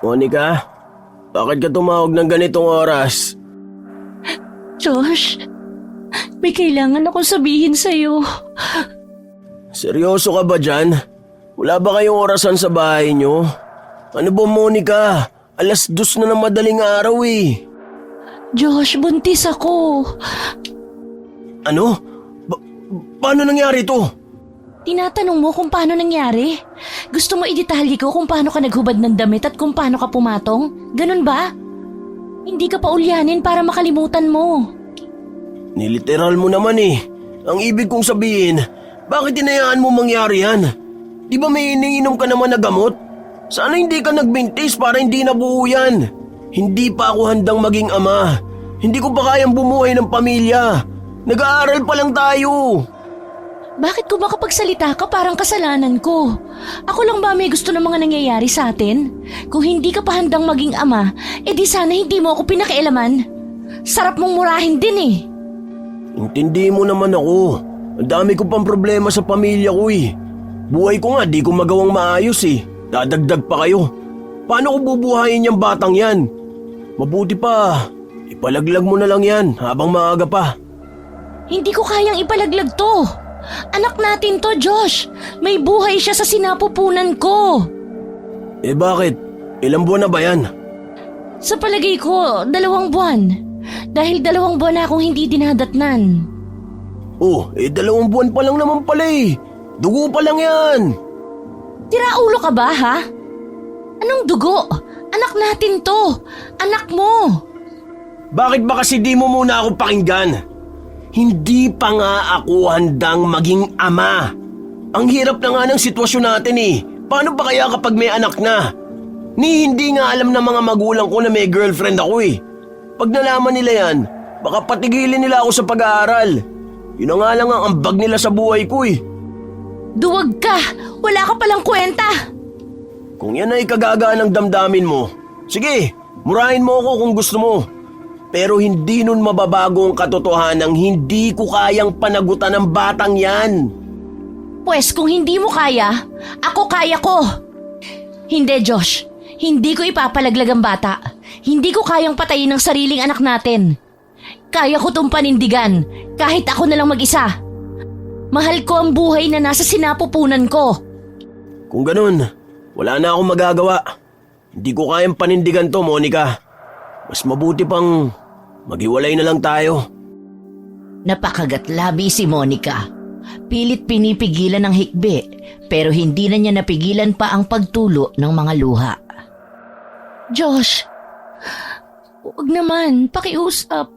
Monica, bakit ka tumawag ng ganitong oras? Josh, may kailangan akong sabihin sa'yo. Seryoso ka ba dyan? Wala ba kayong orasan sa bahay nyo? Ano ba, Monica? 2:00 na ng madaling araw eh. Josh, buntis ako. Ano? Paano nangyari to? Tinatanong mo kung paano nangyari? Gusto mo idetalye ko kung paano ka naghubad ng damit at kung paano ka pumatong? Ganun ba? Hindi ka pa ulyanin para makalimutan mo. Niliteral mo naman eh. Ang ibig kong sabihin, bakit hinayaan mo mangyari yan? Di ba may iniinom ka naman na gamot? Sana hindi ka nagbintis para hindi nabuo yan. Hindi pa ako handang maging ama. Hindi ko pa kayang bumuhay ng pamilya. Nag-aaral pa lang tayo. Bakit ko ba kapag salita ka parang kasalanan ko? Ako lang ba may gusto ng mga nangyayari sa atin? Kung hindi ka pa handang maging ama, edi sana hindi mo ako pinakialaman. Sarap mong murahin din eh. Intindi mo naman ako. Ang dami ko pang problema sa pamilya ko eh. Buhay ko nga di ko magawang maayos eh. Dadagdag pa kayo. Paano ko bubuhayin yung batang yan? Mabuti pa, ipalaglag mo na lang yan habang maaga pa. Hindi ko kayang ipalaglag to. Anak natin to, Josh. May buhay siya sa sinapupunan ko. Eh bakit? Ilang buwan na ba yan? Sa palagay ko, 2 buwan. Dahil 2 buwan na akong hindi dinadatnan. Oh, 2 buwan pa lang naman pala eh. Dugo pa lang yan. Tiraulo ka ba, ha? Anong dugo? Anak natin to. Anak mo. Bakit ba kasi di mo muna ako pakinggan? Hindi pa nga ako handang maging ama. Ang hirap na nga ng sitwasyon natin eh. Paano ba kaya kapag may anak na? Hindi nga alam ng mga magulang ko na may girlfriend ako eh. Pag nalaman nila yan, baka patigilin nila ako sa pag-aaral. Yun na nga lang ang ambag nila sa buhay ko eh. Duwag ka. Wala ka palang kwenta. Kung yan ay kagagaan ng damdamin mo, sige, murahin mo ako kung gusto mo. Pero hindi nun mababago ang katotohanang hindi ko kayang panagutan ng batang yan. Pwes kung hindi mo kaya, ako kaya ko. Hindi, Josh. Hindi ko ipapalaglag ang bata. Hindi ko kayang patayin ang sariling anak natin. Kaya ko itong panindigan, kahit ako na lang mag-isa. Mahal ko ang buhay na nasa sinapupunan ko. Kung ganun, wala na akong magagawa. Hindi ko kayang panindigan to, Monica. Mas mabuti pang maghiwalay na lang tayo. Napakagatlabi si Monica. Pilit pinipigilan ng hikbi, pero hindi na niya napigilan pa ang pagtulo ng mga luha. Josh, huwag naman, pakiusap.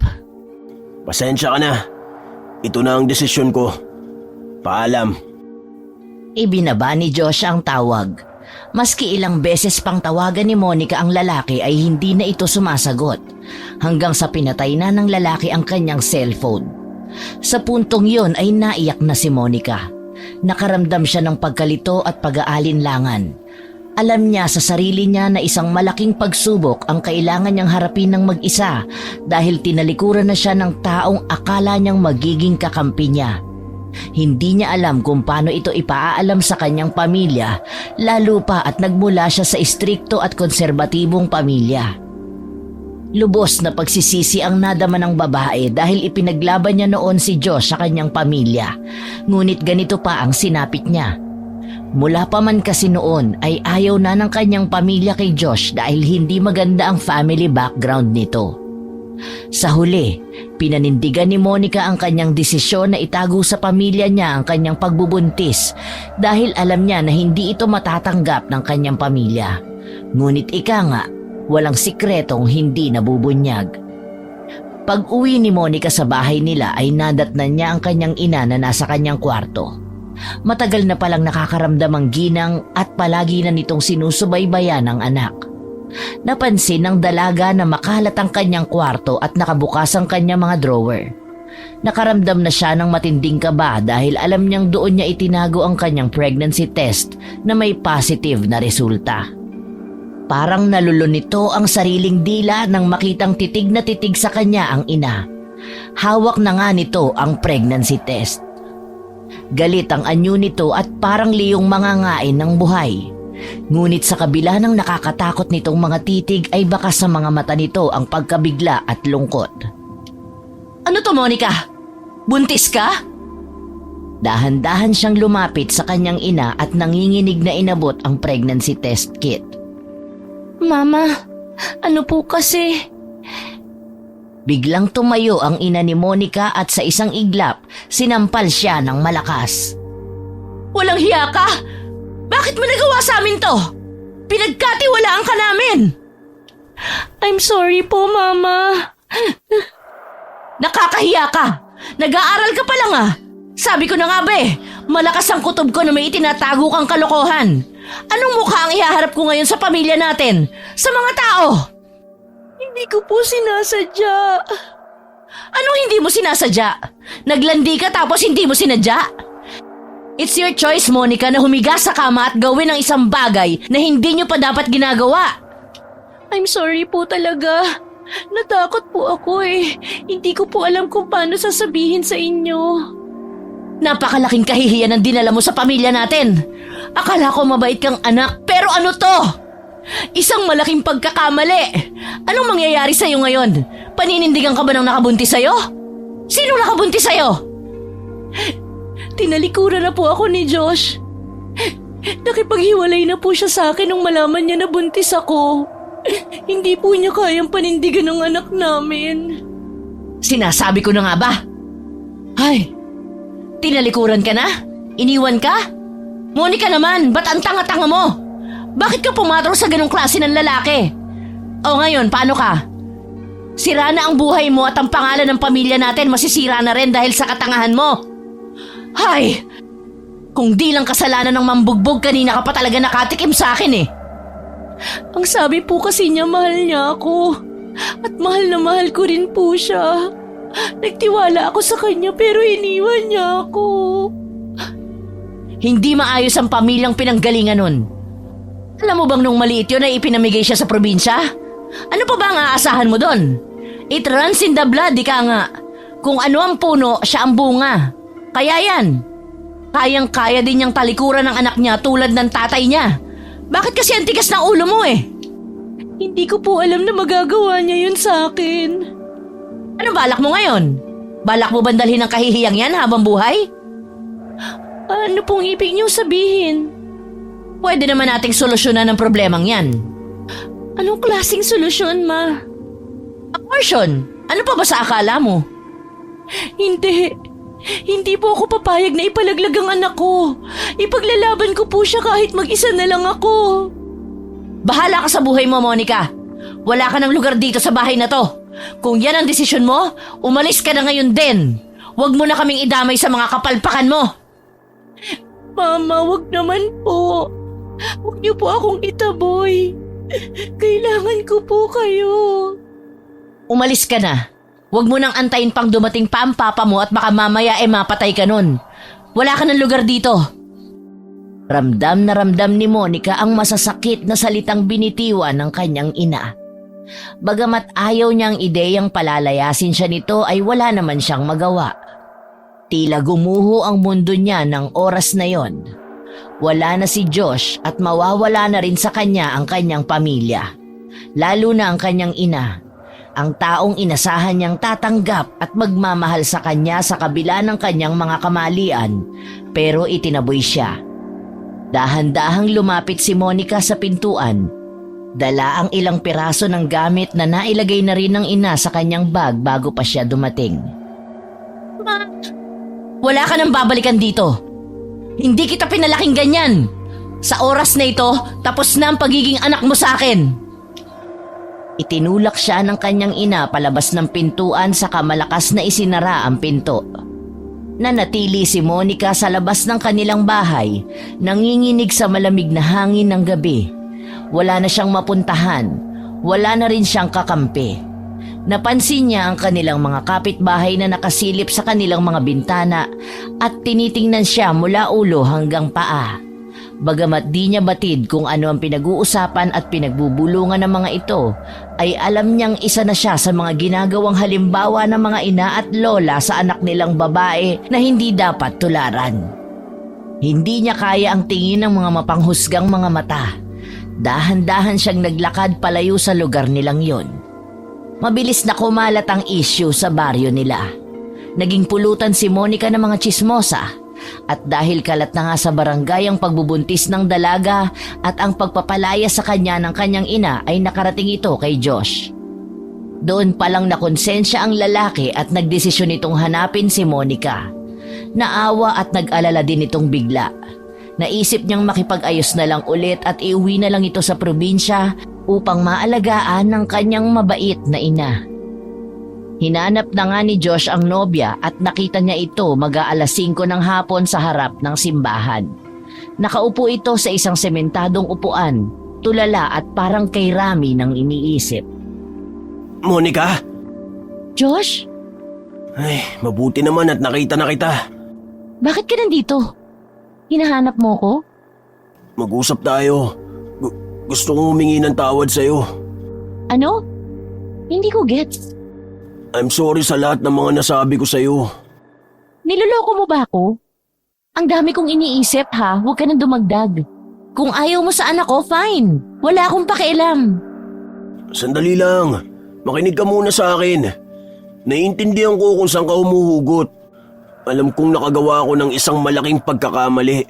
Pasensya ka na. Ito na ang desisyon ko. Paalam. Ibinaba ni Josh ang tawag. Maski ilang beses pang tawagan ni Monica ang lalaki ay hindi na ito sumasagot. Hanggang sa pinatay na ng lalaki ang kanyang cellphone. Sa puntong yon ay naiyak na si Monica. Nakaramdam siya ng pagkalito at pag-aalinlangan. Alam niya sa sarili niya na isang malaking pagsubok ang kailangan niyang harapin ng mag-isa dahil tinalikuran na siya ng taong akala niyang magiging kakampi niya. Hindi niya alam kung paano ito ipaaalam sa kanyang pamilya, lalo pa at nagmula siya sa istrikto at konserbatibong pamilya. Lubos na pagsisisi ang nadama ng babae dahil ipinaglaban niya noon si Josh sa kanyang pamilya, ngunit ganito pa ang sinapit niya. Mula pa man kasi noon ay ayaw na ng kanyang pamilya kay Josh dahil hindi maganda ang family background nito. Sa huli, pinanindigan ni Monica ang kanyang desisyon na itago sa pamilya niya ang kanyang pagbubuntis dahil alam niya na hindi ito matatanggap ng kanyang pamilya. Ngunit ika nga, walang sikretong hindi nabubunyag. Pag-uwi ni Monica sa bahay nila ay nadatnan niya ang kanyang ina na nasa kanyang kwarto. Matagal na palang nakakaramdam ang ginang at palagi na nitong sinusubaybayan ang anak. Napansin ng dalaga na makalat ang kanyang kwarto at nakabukas ang kanyang mga drawer. Nakaramdam na siya ng matinding kaba dahil alam niyang doon niya itinago ang kanyang pregnancy test na may positive na resulta. Parang nalulun nito ang sariling dila nang makitang titig na titig sa kanya ang ina. Hawak na nga nito ang pregnancy test. Galit ang anyo nito at parang liyong mangangain ng buhay. Ngunit sa kabila ng nakakatakot nitong mga titig ay baka sa mga mata nito ang pagkabigla at lungkot. Ano to, Monica? Buntis ka? Dahan-dahan siyang lumapit sa kanyang ina at nanginginig na inabot ang pregnancy test kit. Mama, ano po kasi? Biglang tumayo ang ina ni Monica at sa isang iglap, sinampal siya ng malakas. Walang hiya ka! Bakit mo nagawa sa amin to? Pinagkatiwalaan ka namin! I'm sorry po, Mama. Nakakahiya ka! Nag-aaral ka pa lang ah! Sabi ko na nga ba malakas ang kutob ko na may itinatago kang kalokohan. Anong mukha ang ihaharap ko ngayon sa pamilya natin? Sa mga tao? Hindi ko po sinasadya. Anong hindi mo sinasadya? Naglandi ka tapos hindi mo sinadya? It's your choice, Monica, na humiga sa kama at gawin ang isang bagay na hindi nyo pa dapat ginagawa. I'm sorry po talaga. Natakot po ako eh. Hindi ko po alam kung paano sasabihin sa inyo. Napakalaking kahihiyan ang dinala mo sa pamilya natin. Akala ko mabait kang anak, pero ano to? Isang malaking pagkakamali. Anong mangyayari sa'yo ngayon? Paninindigan ka ba ng nakabuntis sa'yo? Sino nakabuntis sa'yo? Tinalikuran na po ako ni Josh. Nakipaghiwalay na po siya sa akin nung malaman niya na buntis ako. Hindi po niya kayang panindigan ng anak namin. Sinasabi ko na nga ba? Ay, tinalikuran ka na? Iniwan ka? Monica naman, ba't ang tanga-tanga mo? Bakit ka pumatro sa ganong klase ng lalaki? O ngayon, paano ka? Sira na ang buhay mo at ang pangalan ng pamilya natin masisira na rin dahil sa katangahan mo. Hay! Kung di lang kasalanan ng mambugbog, kanina ka pa talaga nakatikim sa akin eh. Ang sabi po kasi niya mahal niya ako. At mahal na mahal ko rin po siya. Nagtiwala ako sa kanya pero iniwan niya ako. Hindi maayos ang pamilyang pinanggalingan nun. Alam mo bang nung maliit yun ay ipinamigay siya sa probinsya? Ano pa ba ang aasahan mo doon? It runs in the blood, ika nga. Kung ano ang puno, siya ang bunga. Kaya yan. Kayang-kaya din niyang talikuran ng anak niya tulad ng tatay niya. Bakit kasi ang tigas ng ulo mo eh? Hindi ko po alam na magagawa niya yun sa akin. Ano balak mo ngayon? Balak mo bandalhin ang kahihiyang yan habang buhay? Ano pong ibig niyong sabihin? Pwede naman nating solusyonan ang problemang yan. Anong klaseng solusyon, Ma? Abortion. Ano pa ba sa akala mo? Hindi po ako papayag na ipalaglag ang anak ko. Ipaglalaban ko po siya kahit mag-isa na lang ako. Bahala ka sa buhay mo, Monica. Wala ka ng lugar dito sa bahay na to. Kung yan ang desisyon mo, umalis ka na ngayon din. Huwag mo na kaming idamay sa mga kapalpakan mo. Mama, wag naman po. Huwag niyo po akong itaboy. Kailangan ko po kayo. Umalis ka na. Huwag mo nang antayin pang dumating pa ang papa mo at baka mamaya mapatay ka nun. Wala ka ng lugar dito. Ramdam na ramdam ni Monica ang masasakit na salitang binitiwan ng kanyang ina. Bagamat ayaw niyang ideyang palalayasin siya nito ay wala naman siyang magawa. Tila gumuho ang mundo niya ng oras na yon. Wala na si Josh at mawawala na rin sa kanya ang kanyang pamilya. Lalo na ang kanyang ina. Ang taong inasahan niyang tatanggap at magmamahal sa kanya sa kabila ng kanyang mga kamalian, pero itinaboy siya. Dahan-dahang lumapit si Monica sa pintuan. Dala ang ilang piraso ng gamit na nailagay na rin ng ina sa kanyang bag bago pa siya dumating. Ma, wala ka nang babalikan dito. Hindi kita pinalaking ganyan. Sa oras na ito, tapos na ang pagiging anak mo sa akin. Itinulak siya ng kanyang ina palabas ng pintuan saka malakas na isinara ang pinto. Nanatili si Monica sa labas ng kanilang bahay, nanginginig sa malamig na hangin ng gabi. Wala na siyang mapuntahan, wala na rin siyang kakampi. Napansin niya ang kanilang mga kapitbahay na nakasilip sa kanilang mga bintana at tinitingnan siya mula ulo hanggang paa. Bagamat di niya batid kung ano ang pinag-uusapan at pinagbubulungan ng mga ito, ay alam niyang isa na siya sa mga ginagawang halimbawa ng mga ina at lola sa anak nilang babae na hindi dapat tularan. Hindi niya kaya ang tingin ng mga mapanghusgang mga mata. Dahan-dahan siyang naglakad palayo sa lugar nilang yon. Mabilis na kumalat ang issue sa baryo nila. Naging pulutan si Monica ng mga tsismosa. At dahil kalat na nga sa barangay ang pagbubuntis ng dalaga at ang pagpapalaya sa kanya ng kanyang ina ay nakarating ito kay Josh. Doon palang nakonsensya ang lalaki at nagdesisyon itong hanapin si Monica. Naawa at nag-alala din itong bigla. Naisip niyang makipag-ayos na lang ulit at iuwi na lang ito sa probinsya upang maalagaan ng kanyang mabait na ina. Hinanap na nga ni Josh ang nobya at nakita niya ito mag-aalas 5 ng hapon sa harap ng simbahan. Nakaupo ito sa isang sementadong upuan, tulala at parang kay Rami ng iniisip. Monica? Josh? Ay, mabuti naman at nakita na kita. Bakit ka nandito? Hinahanap mo ko? Mag-usap tayo. Gusto kong humingi ng tawad sa'yo. Ano? Hindi ko gets. I'm sorry sa lahat ng mga nasabi ko sa'yo. Niloloko mo ba ako? Ang dami kong iniisip ha, huwag ka nang dumagdag. Kung ayaw mo sa anak ko, fine. Wala akong pakialam. Sandali lang. Makinig ka muna sa akin. Naiintindihan ko kung saan ka humuhugot. Alam kong nakagawa ko ng isang malaking pagkakamali.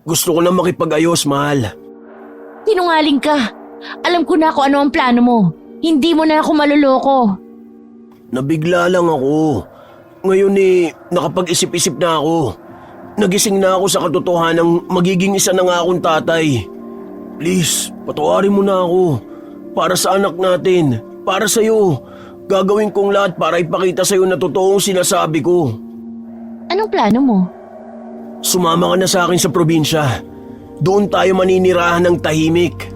Gusto ko lang makipag-ayos, mahal. Sinungaling ka. Alam ko na kung ano ang plano mo. Hindi mo na ako maluloko. Nabigla lang ako. Ngayon nakapag-isip-isip na ako. Nagising na ako sa katotohanang magiging isa na nga akong tatay. Please, patawarin mo na ako. Para sa anak natin, para sa'yo. Gagawin kong lahat para ipakita sa'yo na totoong sinasabi ko. Anong plano mo? Sumama ka na sa akin sa probinsya. Doon tayo maninirahan ng tahimik.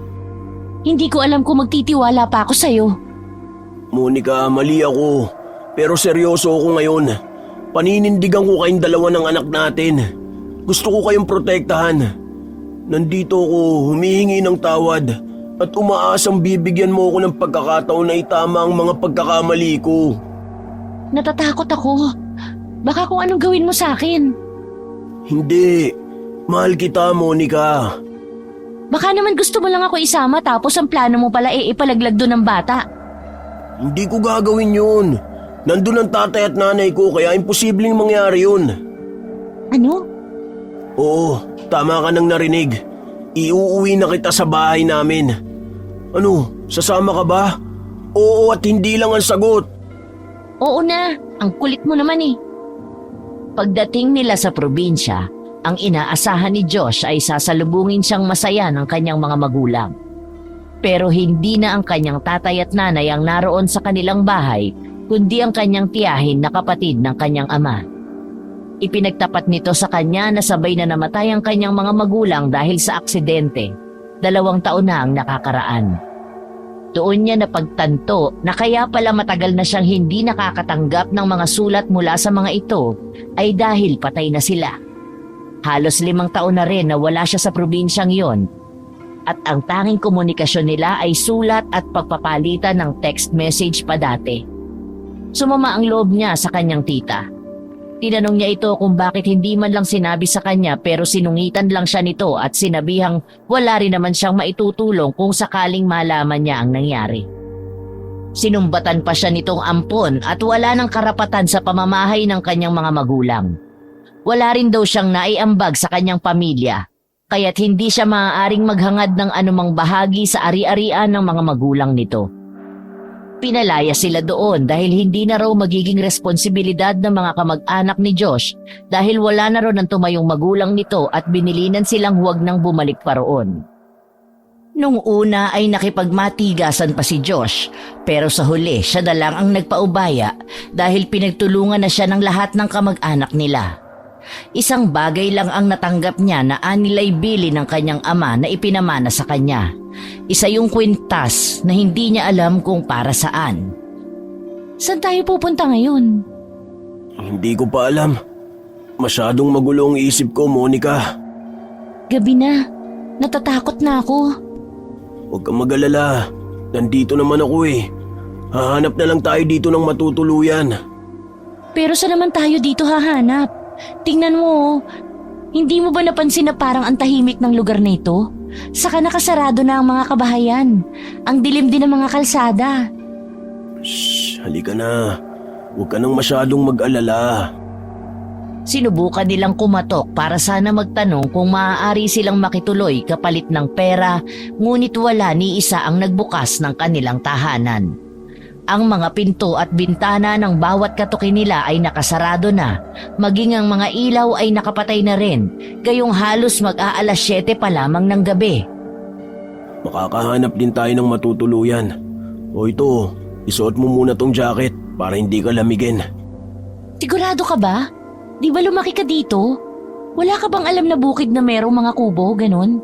Hindi ko alam kung magtitiwala pa ako sa'yo. Monica, mali ako. Pero seryoso ako ngayon. Paninindigan ko kayong dalawa ng anak natin. Gusto ko kayong protektahan. Nandito ako humihingi ng tawad at umaasang bibigyan mo ako ng pagkakataon na itama ang mga pagkakamali ko. Natatakot ako. Baka kung anong gawin mo sa akin. Hindi. Mahal kita, Monica. Baka naman gusto mo lang ako isama tapos ang plano mo pala ipalaglag doon ng bata. Hindi ko gagawin yun. Nandun ang tatay at nanay ko kaya imposibleng mangyari yun. Ano? Oo, tama ka nang narinig. Iuuwi na kita sa bahay namin. Ano, sasama ka ba? Oo at hindi lang ang sagot. Oo na, ang kulit mo naman eh. Pagdating nila sa probinsya, ang inaasahan ni Josh ay sasalubungin siyang masaya ng kanyang mga magulang. Pero hindi na ang kanyang tatay at nanay ang naroon sa kanilang bahay, kundi ang kanyang tiyahin na kapatid ng kanyang ama. Ipinagtapat nito sa kanya na sabay na namatay ang kanyang mga magulang dahil sa aksidente. 2 taon na ang nakakaraan. Doon niya napagtanto na kaya pala matagal na siyang hindi nakakatanggap ng mga sulat mula sa mga ito ay dahil patay na sila. Halos 5 taon na rin na wala siya sa probinsyang yon. At ang tanging komunikasyon nila ay sulat at pagpapalitan ng text message pa dati. Sumama ang loob niya sa kanyang tita. Tinanong niya ito kung bakit hindi man lang sinabi sa kanya pero sinungitan lang siya nito at sinabihang wala rin naman siyang maitutulong kung sakaling malaman niya ang nangyari. Sinumbatan pa siya nitong ampon at wala ng karapatan sa pamamahay ng kanyang mga magulang. Wala rin daw siyang naiambag sa kanyang pamilya, kaya't hindi siya maaaring maghangad ng anumang bahagi sa ari-arian ng mga magulang nito. Pinalaya sila doon dahil hindi na raw magiging responsibilidad ng mga kamag-anak ni Josh dahil wala na raw ng tumayong magulang nito at binilinan silang huwag nang bumalik pa roon. Nung una ay nakipagmatigasan pa si Josh pero sa huli siya na lang ang nagpaubaya dahil pinagtulungan na siya ng lahat ng kamag-anak nila. Isang bagay lang ang natanggap niya na anilay bili ng kanyang ama na ipinamana sa kanya. Isa yung kwintas na hindi niya alam kung para saan. Saan tayo pupunta ngayon? Hindi ko pa alam. Masyadong magulo ang isip ko, Monica. Gabi na. Natatakot na ako. Huwag kang mag-alala. Nandito naman ako eh. Hahanap na lang tayo dito ng matutuluyan. Pero saan naman tayo dito hahanap? Tingnan mo, Hindi mo ba napansin na parang ang tahimik ng lugar na ito? Saka nakasarado na ang mga kabahayan. Ang dilim din ng mga kalsada. Shh, halika na. Huwag ka nang masyadong mag-alala. Sinubukan nilang kumatok para sana magtanong kung maaari silang makituloy kapalit ng pera, ngunit wala ni isa ang nagbukas ng kanilang tahanan. Ang mga pinto at bintana ng bawat katukin nila ay nakasarado na, maging ang mga ilaw ay nakapatay na rin, gayong halos mag-aalas 7 pa lamang ng gabi. Makakahanap din tayo ng matutuluyan. O ito, isuot mo muna tong jacket para hindi ka lamigin. Sigurado ka ba? Di ba lumaki ka dito? Wala ka bang alam na bukid na merong mga kubo, ganon?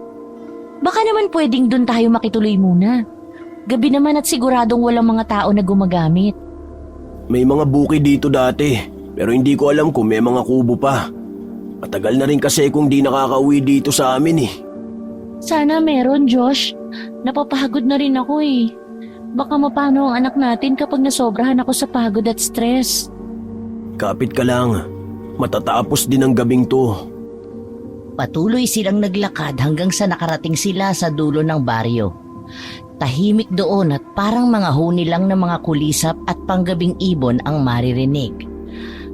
Baka naman pwedeng doon tayo makituloy muna. Gabi naman at siguradong walang mga tao na gumagamit. May mga bukid dito dati, pero hindi ko alam kung may mga kubo pa. Matagal na rin kasi kung di nakakauwi dito sa amin eh. Sana meron, Josh. Napapagod na rin ako eh. Baka mapano ang anak natin kapag nasobrahan ako sa pagod at stress. Kapit ka lang. Matatapos din ang gabing to. Patuloy silang naglakad hanggang sa nakarating sila sa dulo ng baryo. Tahimik doon at parang mga huni lang ng mga kulisap at panggabing ibon ang maririnig.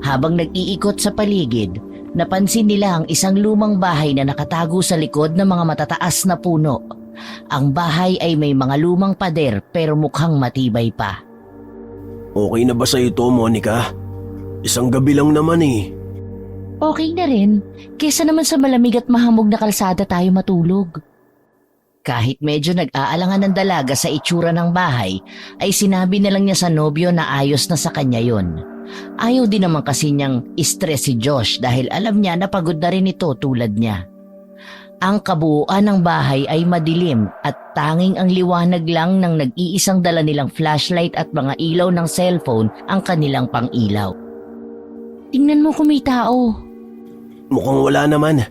Habang nag-iikot sa paligid, napansin nila ang isang lumang bahay na nakatago sa likod ng mga matataas na puno. Ang bahay ay may mga lumang pader pero mukhang matibay pa. Okay na ba sa ito, Monica? Isang gabi lang naman eh. Okay na rin, kesa naman sa malamig at mahamog na kalsada tayo matulog. Kahit medyo nag-aalangan ng dalaga sa itsura ng bahay, ay sinabi na lang niya sa nobyo na ayos na sa kanya yon. Ayaw din naman kasi niyang stress si Josh dahil alam niya na pagod na rin ito tulad niya. Ang kabuuan ng bahay ay madilim at tanging ang liwanag lang ng nag-iisang dala nilang flashlight at mga ilaw ng cellphone ang kanilang pang-ilaw. Tingnan mo kung may tao. Mukhang wala naman.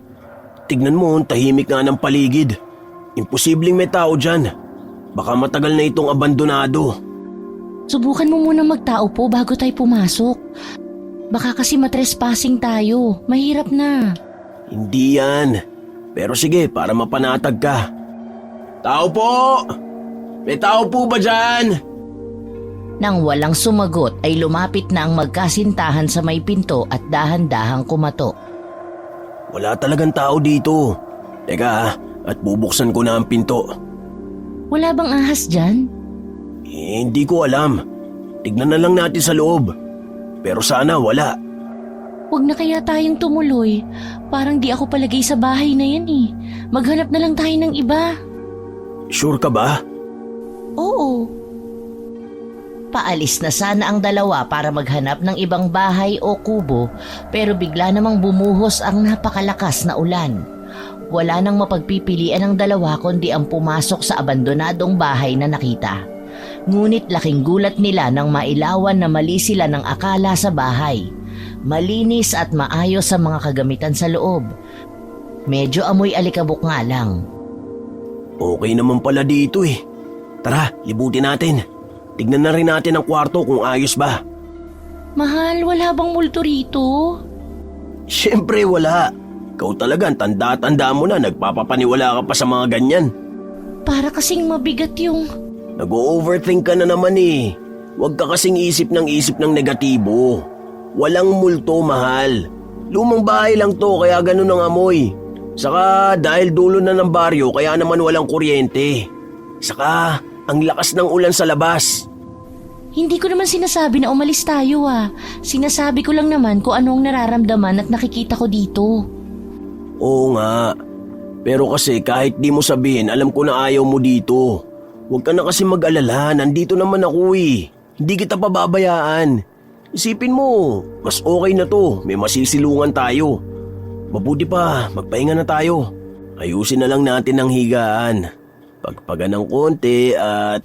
Tignan mo, tahimik nga ng paligid. Imposibleng may tao dyan. Baka matagal na itong abandonado. Subukan mo muna magtao po bago tayo pumasok. Baka kasi matrespassing tayo. Mahirap na. Hindi yan. Pero sige, para mapanatag ka. Tao po! May tao po ba dyan? Nang walang sumagot ay lumapit na ang magkasintahan sa may pinto at dahan-dahang kumatok. Wala talagang tao dito. Teka, at bubuksan ko na ang pinto. Wala bang ahas dyan? Hindi ko alam. Tignan na lang natin sa loob. Pero sana wala. Huwag na kaya tayong tumuloy. Parang di ako palagay sa bahay na yan eh. Maghanap na lang tayo ng iba. Sure ka ba? Oo. Paalis na sana ang dalawa para maghanap ng ibang bahay o kubo pero bigla namang bumuhos ang napakalakas na ulan. Wala nang mapagpipilian ng dalawa kundi ang pumasok sa abandonadong bahay na nakita. Ngunit laking gulat nila nang mailawan na mali sila ng akala sa bahay. Malinis at maayos sa mga kagamitan sa loob. Medyo amoy alikabok nga lang. Okay naman pala dito eh. Tara, libutin natin. Tignan na rin natin ang kwarto kung ayos ba. Mahal, wala bang multo rito? Siyempre wala. Ikaw talagang tanda-tanda mo na nagpapapaniwala ka pa sa mga ganyan. Para kasing mabigat yung... Nag-o-overthink ka na naman eh. Huwag ka kasing isip ng negatibo. Walang multo, mahal. Lumang bahay lang to kaya ganun ang amoy. Saka dahil dulo na ng baryo kaya naman walang kuryente. Saka ang lakas ng ulan sa labas. Hindi ko naman sinasabi na umalis tayo ah. Sinasabi ko lang naman kung anong nararamdaman at nakikita ko dito. Oo nga. Pero kasi kahit di mo sabihin, alam ko na ayaw mo dito. Huwag ka na kasi mag-alala, nandito naman ako eh. Hindi kita pababayaan. Isipin mo, mas okay na to, may masisilungan tayo. Mabuti pa, magpahinga na tayo. Ayusin na lang natin ang higaan. Pagpaga ng konti at...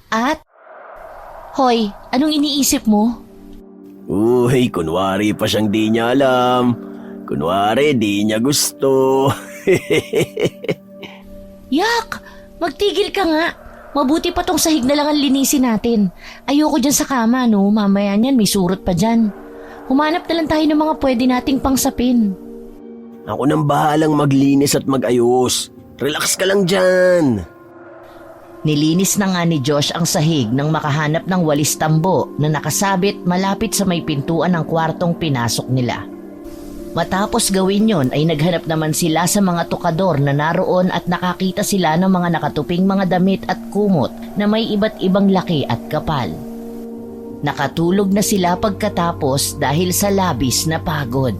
At? Hoy, anong iniisip mo? Uy, kunwari pa siyang di niya alam. Kunwari, di niya gusto. Yak! Magtigil ka nga. Mabuti pa tong sahig na lang ang linisin natin. Ayoko dyan sa kama, no? Mamaya niyan, may surot pa dyan. Humanap na lang tayo ng mga pwede nating pangsapin. Ako nang bahalang maglinis at mag-ayos. Relax ka lang dyan. Nilinis na nga ni Josh ang sahig nang makahanap ng walis tambo na nakasabit malapit sa may pintuan ng kwartong pinasok nila. Matapos gawin yon ay naghanap naman sila sa mga tukador na naroon at nakakita sila ng mga nakatuping mga damit at kumot na may iba't ibang laki at kapal. Nakatulog na sila pagkatapos dahil sa labis na pagod.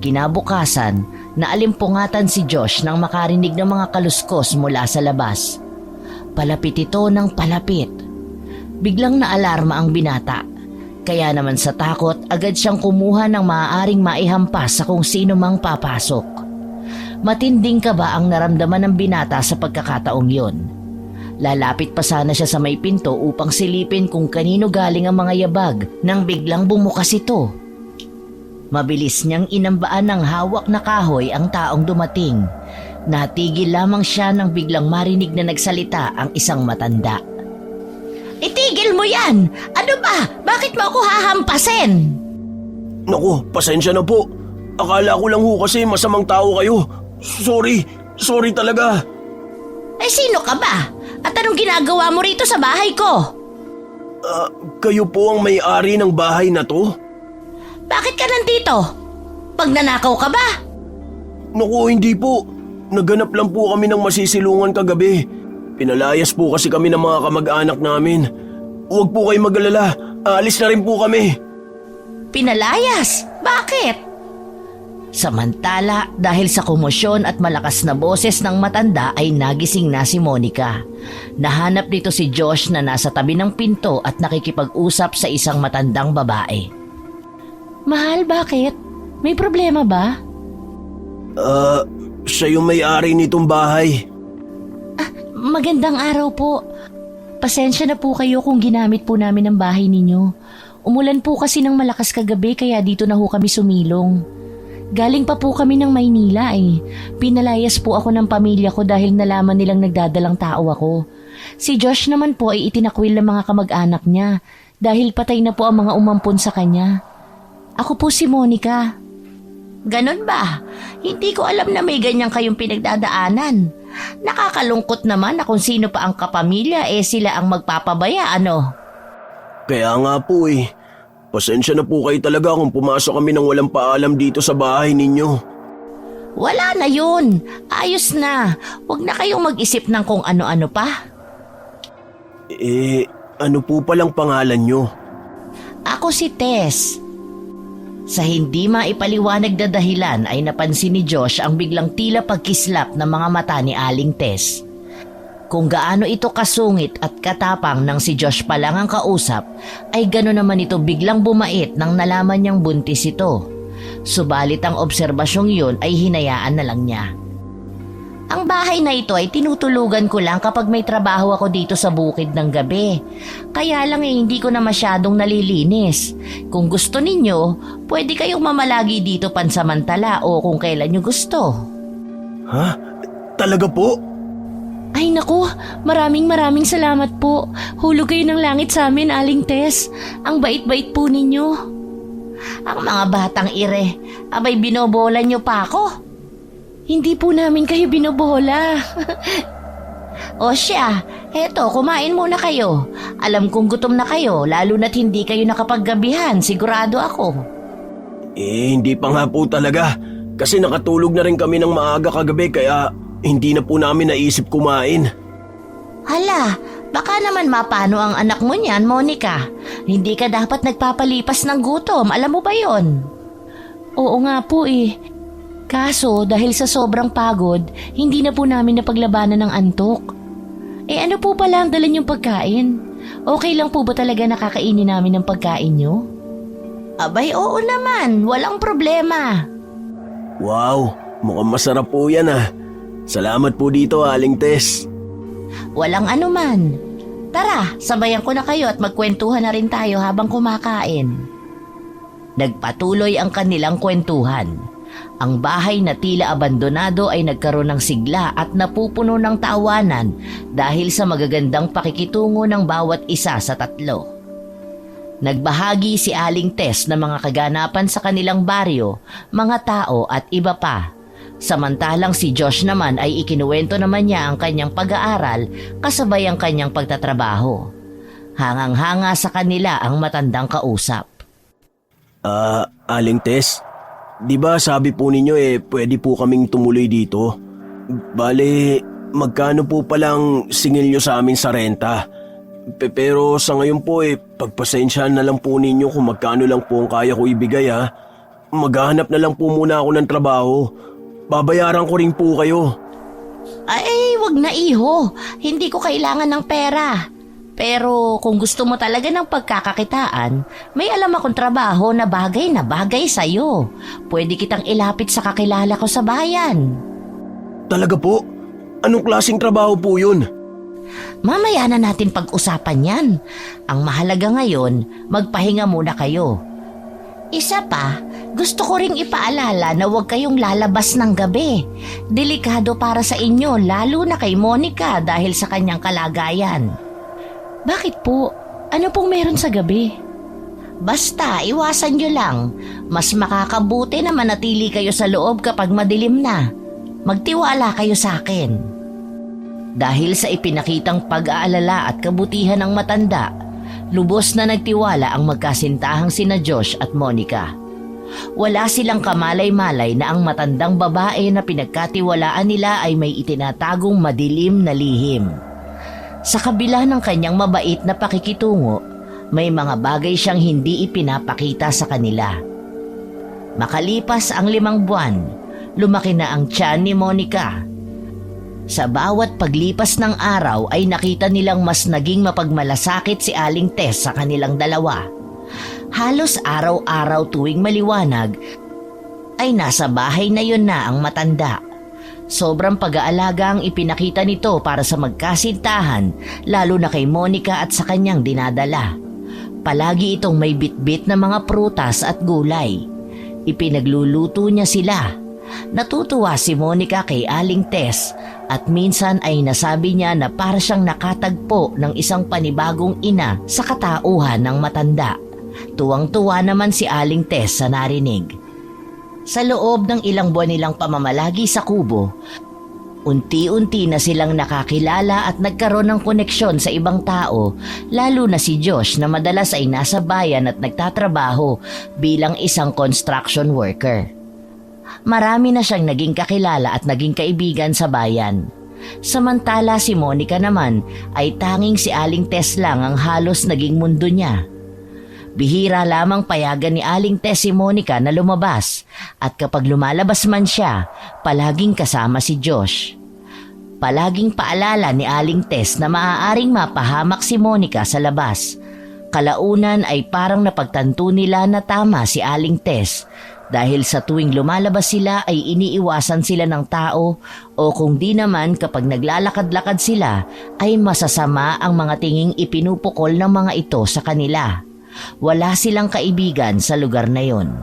Kinabukasan, naalimpungatan si Josh nang makarinig ng mga kaluskos mula sa labas. Palapit ito ng palapit. Biglang naalarma ang binata. Kaya naman sa takot, agad siyang kumuha ng maaaring maihampas sa kung sino mang papasok. Matinding kaba ang naramdaman ng binata sa pagkakataong yon. Lalapit pa sana siya sa may pinto upang silipin kung kanino galing ang mga yabag nang biglang bumukas ito. Mabilis niyang inambaan ng hawak na kahoy ang taong dumating. Natigil lamang siya nang biglang marinig na nagsalita ang isang matanda. Itigil mo yan! Ano ba? Bakit mo ako hahampasin? Naku, pasensya na po. Akala ko lang ho kasi masamang tao kayo. Sorry talaga. Eh sino ka ba? At anong ginagawa mo rito sa bahay ko? Kayo po ang may-ari ng bahay na to? Bakit ka nandito? Pagnanakaw ka ba? Naku, hindi po. Naghanap lang po kami ng masisilungan kagabi. Pinalayas po kasi kami ng mga kamag-anak namin. Huwag po kayo mag-alala. Aalis na rin po kami. Pinalayas? Bakit? Samantala, dahil sa komosyon at malakas na boses ng matanda ay nagising na si Monica. Nahanap dito si Josh na nasa tabi ng pinto at nakikipag-usap sa isang matandang babae. Mahal, bakit? May problema ba? Siya yung may-ari nitong bahay. Magandang araw po. Pasensya na po kayo kung ginamit po namin ang bahay ninyo. Umulan po kasi ng malakas kagabi kaya dito na ho kami sumilong. Galing pa po kami ng Maynila eh. Pinalayas po ako ng pamilya ko dahil nalaman nilang nagdadalang tao ako. Si Josh naman po ay itinakwil ng mga kamag-anak niya dahil patay na po ang mga umampon sa kanya. Ako po si Monica. Ganon ba? Hindi ko alam na may ganyan kayong pinagdadaanan. Nakakalungkot naman na kung sino pa ang kapamilya sila ang magpapabaya, ano? Kaya nga po eh. Pasensya na po kayo talaga kung pumasok kami ng walang paalam dito sa bahay ninyo. Wala na yun. Ayos na. Huwag na kayong mag-isip ng kung ano-ano pa. Ano po palang pangalan nyo? Ako si Tess. Sa hindi maipaliwanag na dahilan ay napansin ni Josh ang biglang tila pagkislap ng mga mata ni Aling Tess. Kung gaano ito kasungit at katapang nang si Josh pa lang ang kausap, ay gano'n naman ito biglang bumait nang nalaman niyang buntis ito. Subalit ang obserbasyong yun ay hinayaan na lang niya. Ang bahay na ito ay tinutulugan ko lang kapag may trabaho ako dito sa bukid ng gabi. Kaya lang hindi ko na masyadong nalilinis. Kung gusto ninyo, pwede kayong mamalagi dito pansamantala o kung kailan nyo gusto. Ha? Talaga po? Ay naku, maraming salamat po. Hulog kayo ng langit sa amin, Aling Tess. Ang bait-bait po ninyo. Ang mga batang ire, abay binobola nyo pa ako. Hindi po namin kayo binobola. O siya, eto kumain muna kayo. Alam kong gutom na kayo, lalo na't hindi kayo nakapaggabihan, sigurado ako. Hindi pa nga po talaga. Kasi nakatulog na rin kami ng maaga kagabi kaya hindi na po namin naisip kumain. Hala, baka naman mapano ang anak mo niyan, Monica. Hindi ka dapat nagpapalipas ng gutom, alam mo ba yon? Oo nga po eh. Kaso dahil sa sobrang pagod, hindi na po namin napaglabanan ng antok. Ano po pala ang dala niyong pagkain? Okay lang po ba talaga nakakainin namin ng pagkain niyo? Abay oo naman, walang problema. Wow, mukhang masarap po yan ah. Salamat po dito, Aling Tess. Walang anuman. Tara, sabayan ko na kayo at magkwentuhan na rin tayo habang kumakain. Nagpatuloy ang kanilang kwentuhan. Ang bahay na tila abandonado ay nagkaroon ng sigla at napupuno ng tawanan dahil sa magagandang pakikitungo ng bawat isa sa tatlo. Nagbahagi si Aling Tess ng mga kaganapan sa kanilang baryo, mga tao at iba pa. Samantalang si Josh naman ay ikinuwento naman niya ang kanyang pag-aaral kasabay ang kanyang pagtatrabaho. Hangang-hanga sa kanila ang matandang kausap. Aling Tess, di ba sabi po ninyo pwede po kaming tumuloy dito? Bale, magkano po palang singil nyo sa amin sa renta? Pero sa ngayon po pagpasensyahan na lang po ninyo kung magkano lang po ang kaya ko ibigay ha. Maghahanap na lang po muna ako ng trabaho. Babayaran ko rin po kayo. Ay, wag na iho. Hindi ko kailangan ng pera. Pero kung gusto mo talaga ng pagkakakitaan, may alam akong trabaho na bagay sa'yo. Pwede kitang ilapit sa kakilala ko sa bayan. Talaga po? Anong klaseng trabaho po yun? Mamaya na natin pag-usapan yan. Ang mahalaga ngayon, magpahinga muna kayo. Isa pa, gusto ko ring ipaalala na huwag kayong lalabas ng gabi. Delikado para sa inyo, lalo na kay Monica dahil sa kanyang kalagayan. Bakit po? Ano pong meron sa gabi? Basta, iwasan nyo lang. Mas makakabuti na manatili kayo sa loob kapag madilim na. Magtiwala kayo sa akin. Dahil sa ipinakitang pag-aalala at kabutihan ng matanda, lubos na nagtiwala ang magkasintahang sina Josh at Monica. Wala silang kamalay-malay na ang matandang babae na pinagkatiwalaan nila ay may itinatagong madilim na lihim. Sa kabila ng kanyang mabait na pakikitungo, may mga bagay siyang hindi ipinapakita sa kanila. Makalipas ang 5 buwan, lumaki na ang tiyan ni Monica. Sa bawat paglipas ng araw ay nakita nilang mas naging mapagmalasakit si Aling Tess sa kanilang dalawa. Halos araw-araw tuwing maliwanag ay nasa bahay na yun na ang matanda. Sobrang pag-aalaga ang ipinakita nito para sa magkasintahan, lalo na kay Monica at sa kanyang dinadala. Palagi itong may bitbit na mga prutas at gulay. Ipinagluluto niya sila. Natutuwa si Monica kay Aling Tess at minsan ay nasabi niya na para siyang nakatagpo ng isang panibagong ina sa katauhan ng matanda. Tuwang-tuwa naman si Aling Tess sa narinig. Sa loob ng ilang buwan nilang pamamalagi sa kubo, unti-unti na silang nakakilala at nagkaroon ng koneksyon sa ibang tao, lalo na si Josh na madalas ay nasa bayan at nagtatrabaho bilang isang construction worker. Marami na siyang naging kakilala at naging kaibigan sa bayan. Samantala si Monica naman ay tanging si Aling Tess lang ang halos naging mundo niya. Bihira lamang payagan ni Aling Tess si Monica na lumabas at kapag lumalabas man siya, palaging kasama si Josh. Palaging paalala ni Aling Tess na maaaring mapahamak si Monica sa labas. Kalaunan ay parang napagtanto nila na tama si Aling Tess dahil sa tuwing lumalabas sila ay iniiwasan sila ng tao o kung di naman kapag naglalakad-lakad sila ay masasama ang mga tinging ipinupukol ng mga ito sa kanila. Wala silang kaibigan sa lugar na yon.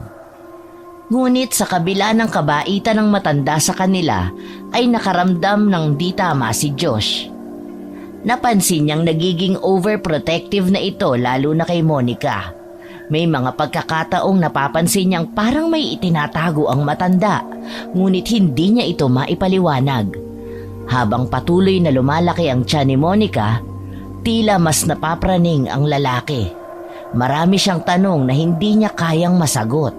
Ngunit sa kabila ng kabaitan ng matanda sa kanila ay nakaramdam ng di tama si Josh. Napansin niyang nagiging overprotective na ito lalo na kay Monica. May mga pagkakataong napapansin niyang parang may itinatago ang matanda, ngunit hindi niya ito maipaliwanag. Habang patuloy na lumalaki ang tiyan ni Monica, tila mas napapraning ang lalaki. Marami siyang tanong na hindi niya kayang masagot.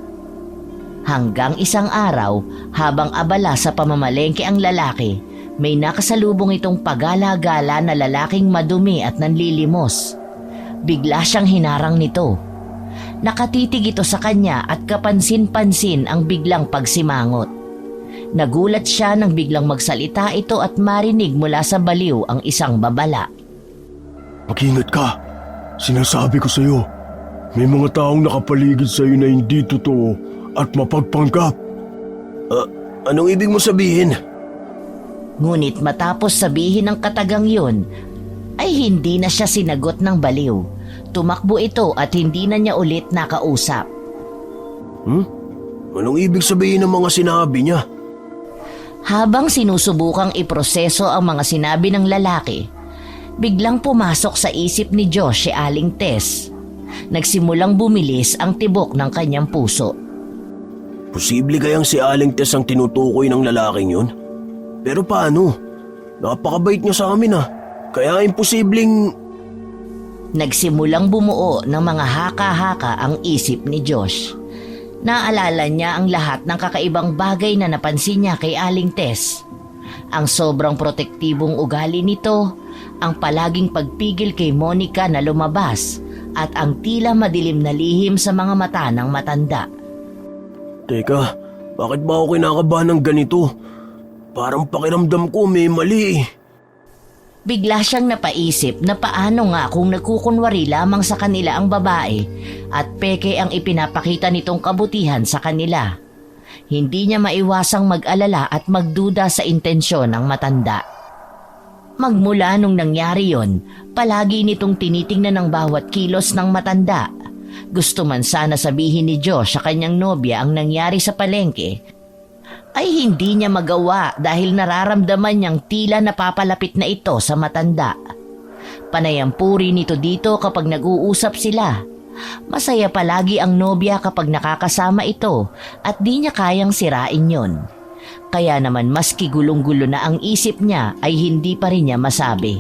Hanggang isang araw, habang abala sa pamamalengke ang lalaki, may nakasalubong itong pagala-gala na lalaking madumi at nanlilimos. Bigla siyang hinarang nito. Nakatitig ito sa kanya at kapansin-pansin ang biglang pagsimangot. Nagulat siya nang biglang magsalita ito at marinig mula sa baliw ang isang babala. Mag-ingat ka. Sinasabi ko sa'yo, may mga taong nakapaligid sa'yo na hindi totoo at mapagpanggap. Anong ibig mo sabihin? Ngunit matapos sabihin ng katagang yun, ay hindi na siya sinagot ng baliw. Tumakbo ito at hindi na niya ulit nakausap. Anong ibig sabihin ng mga sinabi niya? Habang sinusubukang iproseso ang mga sinabi ng lalaki, biglang pumasok sa isip ni Josh si Aling Tess. Nagsimulang bumilis ang tibok ng kanyang puso. Posible kayang si Aling Tess ang tinutukoy ng lalaking yun? Pero paano? Napakabait niya sa amin Kaya imposibleng... Nagsimulang bumuo ng mga haka-haka ang isip ni Josh. Naalala niya ang lahat ng kakaibang bagay na napansin niya kay Aling Tess. Ang sobrang protektibong ugali nito, ang palaging pagpigil kay Monica na lumabas, at ang tila madilim na lihim sa mga mata ng matanda. Teka, bakit ba ako kinakabahan ng ganito? Parang pakiramdam ko may mali Bigla siyang napaisip na paano nga kung nagkukunwari lamang sa kanila ang babae at peke ang ipinapakita nitong kabutihan sa kanila. Hindi niya maiwasang mag-alala at magduda sa intensyon ng matanda. Magmula nung nangyari yon, palagi nitong tinitingnan ang bawat kilos ng matanda. Gusto man sana sabihin ni Josh sa kanyang nobya ang nangyari sa palengke, ay hindi niya magawa dahil nararamdaman niyang tila napapalapit na ito sa matanda. Panay ang puri nito dito kapag nag-uusap sila. Masaya palagi ang nobya kapag nakakasama ito at di niya kayang sirain yon. Kaya naman maski gulong-gulo na ang isip niya ay hindi pa rin niya masabi.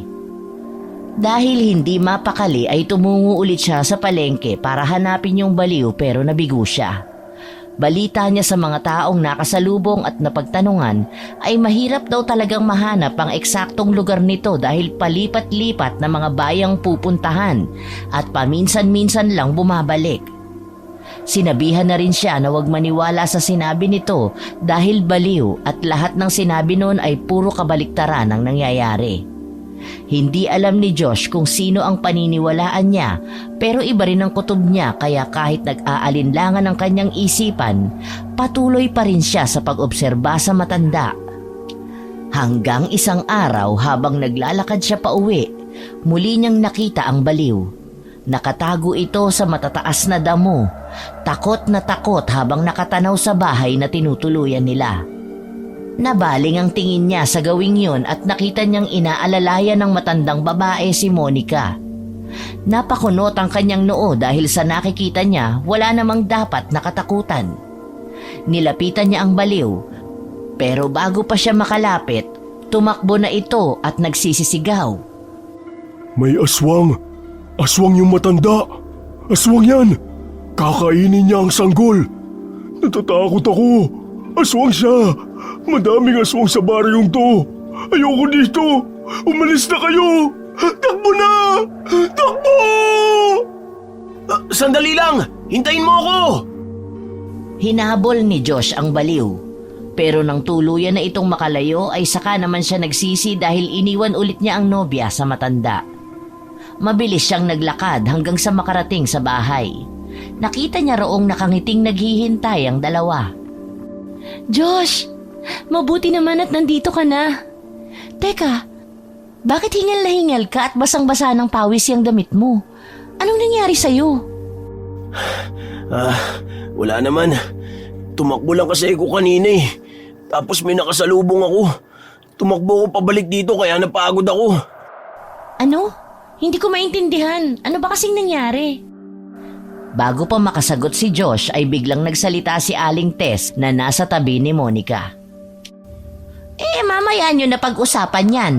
Dahil hindi mapakali ay tumungo ulit siya sa palengke para hanapin yung baliw pero nabigo siya. Balita niya sa mga taong nakasalubong at napagtanungan ay mahirap daw talagang mahanap ang eksaktong lugar nito dahil palipat-lipat na mga bayang pupuntahan at paminsan-minsan lang bumabalik. Sinabihan na rin siya na huwag maniwala sa sinabi nito dahil baliw at lahat ng sinabi noon ay puro kabaliktaran ang nangyayari. Hindi alam ni Josh kung sino ang paniniwalaan niya pero iba rin ang kutob niya kaya kahit nag-aalinlangan ang kanyang isipan, patuloy pa rin siya sa pag-obserba sa matanda. Hanggang isang araw habang naglalakad siya pauwi, muli niyang nakita ang baliw. Nakatago ito sa matataas na damo, takot na takot habang nakatanaw sa bahay na tinutuluyan nila. Nabaling ang tingin niya sa gawing yun at nakita niyang inaalalayan ng matandang babae si Monica. Napakunot ang kanyang noo dahil sa nakikita niya wala namang dapat nakatakutan. Nilapitan niya ang baliw, pero bago pa siya makalapit, tumakbo na ito at nagsisisigaw. May aswang! Aswang yung matanda! Aswang yan! Kakainin niya ang sanggol! Natatakot ako! Aswang siya! Madaming aswang sa baryong to! Ayoko dito! Umalis na kayo! Takbo na! Takbo! Sandali lang! Hintayin mo ako! Hinabol ni Josh ang baliw. Pero nang tuluyan na itong makalayo ay saka naman siya nagsisi dahil iniwan ulit niya ang nobya sa matanda. Mabilis siyang naglakad hanggang sa makarating sa bahay. Nakita niya roong nakangiting naghihintay ang dalawa. Josh, mabuti naman at nandito ka na. Teka, bakit hingal na hingal ka at basang-basa ng pawis yung damit mo? Anong nangyari sa'yo? Wala naman. Tumakbo lang kasi ako kanina Tapos may nakasalubong ako. Tumakbo ako pabalik dito kaya napagod ako. Ano? Hindi ko maintindihan. Ano ba kasing nangyari? Bago pa makasagot si Josh ay biglang nagsalita si Aling Tess na nasa tabi ni Monica. Mamaya nyo na pag-usapan yan.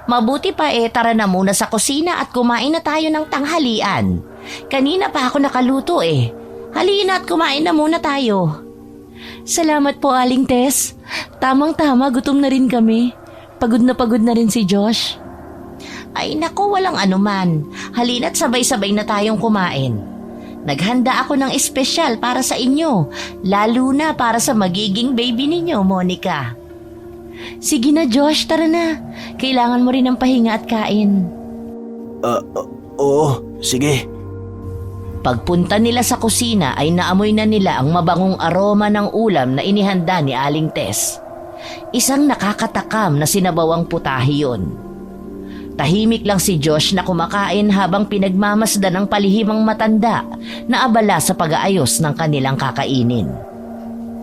Mabuti pa tara na muna sa kusina at kumain na tayo ng tanghalian. Kanina pa ako nakaluto Halina at kumain na muna tayo. Salamat po, Aling Tess. Tamang-tama, gutom na rin kami. Pagod na rin si Josh. Ay naku, walang anuman. Halina't sabay-sabay na tayong kumain. Naghanda ako ng espesyal para sa inyo, lalo na para sa magiging baby ninyo, Monica. Sige na, Josh, tara na. Kailangan mo rin ng pahinga at kain. Oo, sige. Pagpunta nila sa kusina ay naamoy na nila ang mabangong aroma ng ulam na inihanda ni Aling Tess. Isang nakakatakam na sinabawang putahe yun. Tahimik lang si Josh na kumakain habang pinagmamasdan ng palihimang matanda na abala sa pag-aayos ng kanilang kakainin.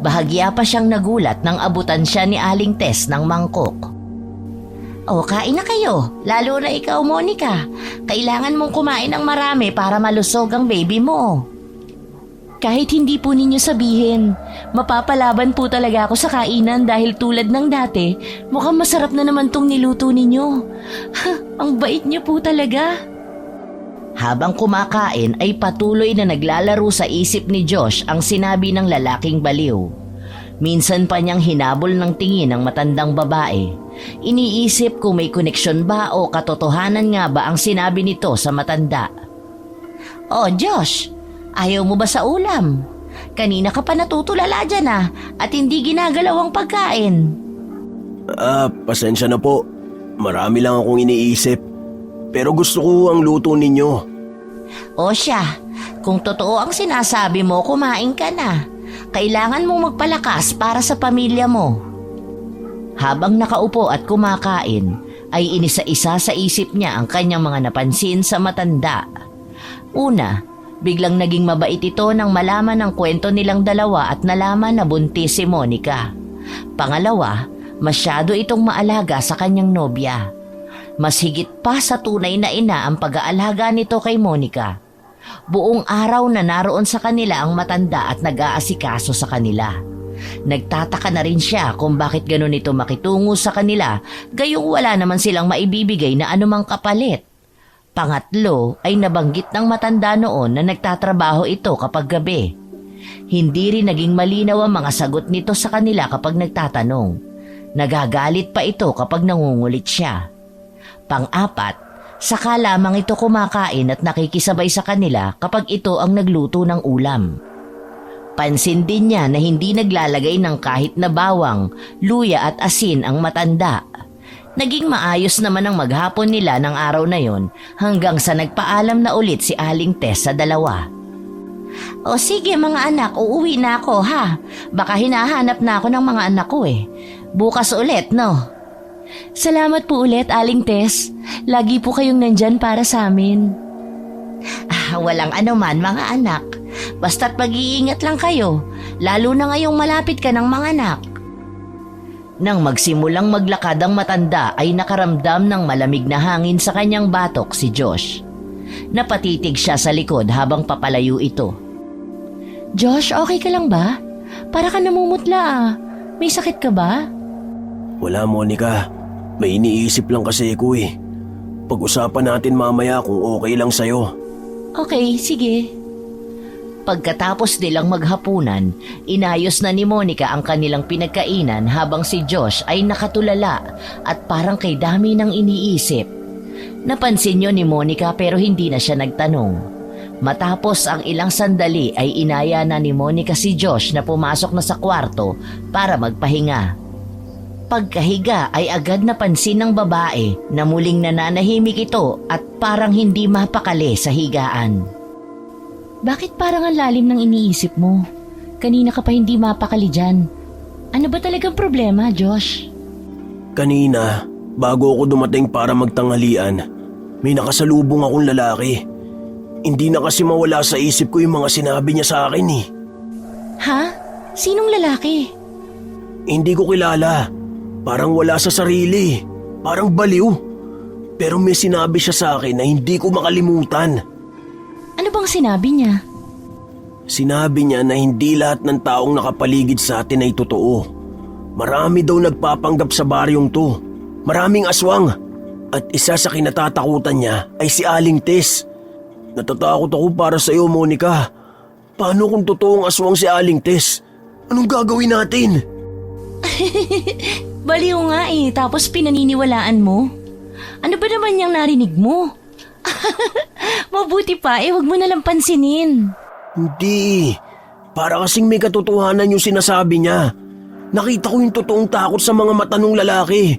Bahagya pa siyang nagulat nang abutan siya ni Aling Tess ng mangkok. O, kain na kayo. Lalo na ikaw, Monica. Kailangan mong kumain ng marami para malusog ang baby mo. Kahit hindi po ninyo sabihin, mapapalaban po talaga ako sa kainan dahil tulad ng dati, mukhang masarap na naman tong niluto ninyo. Ang bait niyo po talaga. Habang kumakain ay patuloy na naglalaro sa isip ni Josh ang sinabi ng lalaking baliw. Minsan pa niyang hinabol ng tingin ang matandang babae. Iniisip kung may koneksyon ba o katotohanan nga ba ang sinabi nito sa matanda. Oh, Josh, ayaw mo ba sa ulam? Kanina ka pa natutulala dyan at hindi ginagalaw ang pagkain. Pasensya na po. Marami lang akong iniisip. Pero gusto ko ang luto ninyo. O siya, kung totoo ang sinasabi mo, kumain ka na. Kailangan mong magpalakas para sa pamilya mo. Habang nakaupo at kumakain, ay inisa-isa sa isip niya ang kanyang mga napansin sa matanda. Una, biglang naging mabait ito nang malaman ang kwento nilang dalawa at nalaman na buntis si Monica. Pangalawa, masyado itong maalaga sa kanyang nobya. Mas higit pa sa tunay na ina ang pag-aalaga nito kay Monica. Buong araw na naroon sa kanila ang matanda at nag-aasikaso sa kanila. Nagtataka na rin siya kung bakit ganun ito makitungo sa kanila, gayong wala naman silang maibibigay na anumang kapalit. Pangatlo ay nabanggit ng matanda noon na nagtatrabaho ito kapag gabi. Hindi rin naging malinaw ang mga sagot nito sa kanila kapag nagtatanong. Nagagalit pa ito kapag nangungulit siya. Pang-apat, saka lamang ito kumakain at nakikisabay sa kanila kapag ito ang nagluto ng ulam. Pansin din niya na hindi naglalagay ng kahit na bawang, luya at asin ang matanda. Naging maayos naman ang maghapon nila ng araw na yon hanggang sa nagpaalam na ulit si Aling Tess sa dalawa. O sige mga anak, uuwi na ako ha. Baka hinahanap na ako ng mga anak ko eh. Bukas ulit, no? Salamat po ulit, Aling Tess. Lagi po kayong nandyan para sa amin. Walang anuman mga anak. Basta't mag-iingat lang kayo, lalo na ngayong malapit ka ng mga anak. Nang magsimulang maglakad ang matanda ay nakaramdam ng malamig na hangin sa kanyang batok si Josh. Napatitig siya sa likod habang papalayo ito. Josh, okay ka lang ba? Para ka namumutla May sakit ka ba? Wala, Monica. May iniisip lang kasi ko eh. Pag-usapan natin mamaya kung okay lang sa'yo. Okay, sige. Pagkatapos nilang maghapunan, inayos na ni Monica ang kanilang pinagkainan habang si Josh ay nakatulala at parang kay dami ng iniisip. Napansin niyo ni Monica pero hindi na siya nagtanong. Matapos ang ilang sandali ay inaya na ni Monica si Josh na pumasok na sa kwarto para magpahinga. Pagkahiga ay agad napansin ng babae na muling nananahimik ito at parang hindi mapakali sa higaan. Bakit parang ang lalim ng iniisip mo? Kanina ka pa hindi mapakali dyan. Ano ba talagang problema, Josh? Kanina, bago ako dumating para magtanghalian, may nakasalubong akong lalaki. Hindi na kasi mawala sa isip ko yung mga sinabi niya sa akin eh. Ha? Sinong lalaki? Hindi ko kilala. Parang wala sa sarili. Parang baliw. Pero may sinabi siya sa akin na hindi ko makalimutan. Ano bang sinabi niya? Sinabi niya na hindi lahat ng taong nakapaligid sa atin ay totoo. Marami daw nagpapanggap sa baryong to. Maraming aswang. At isa sa kinatatakutan niya ay si Aling Tess. Natatakot ako para sa iyo, Monica. Paano kung totoong aswang si Aling Tess? Anong gagawin natin? Baliw nga tapos pinaniniwalaan mo. Ano ba naman yung narinig mo? Mabuti pa wag mo nalang pansinin. Hindi. Para kasing may katotohanan yung sinasabi niya. Nakita ko yung totoong takot sa mga mata ng lalaki.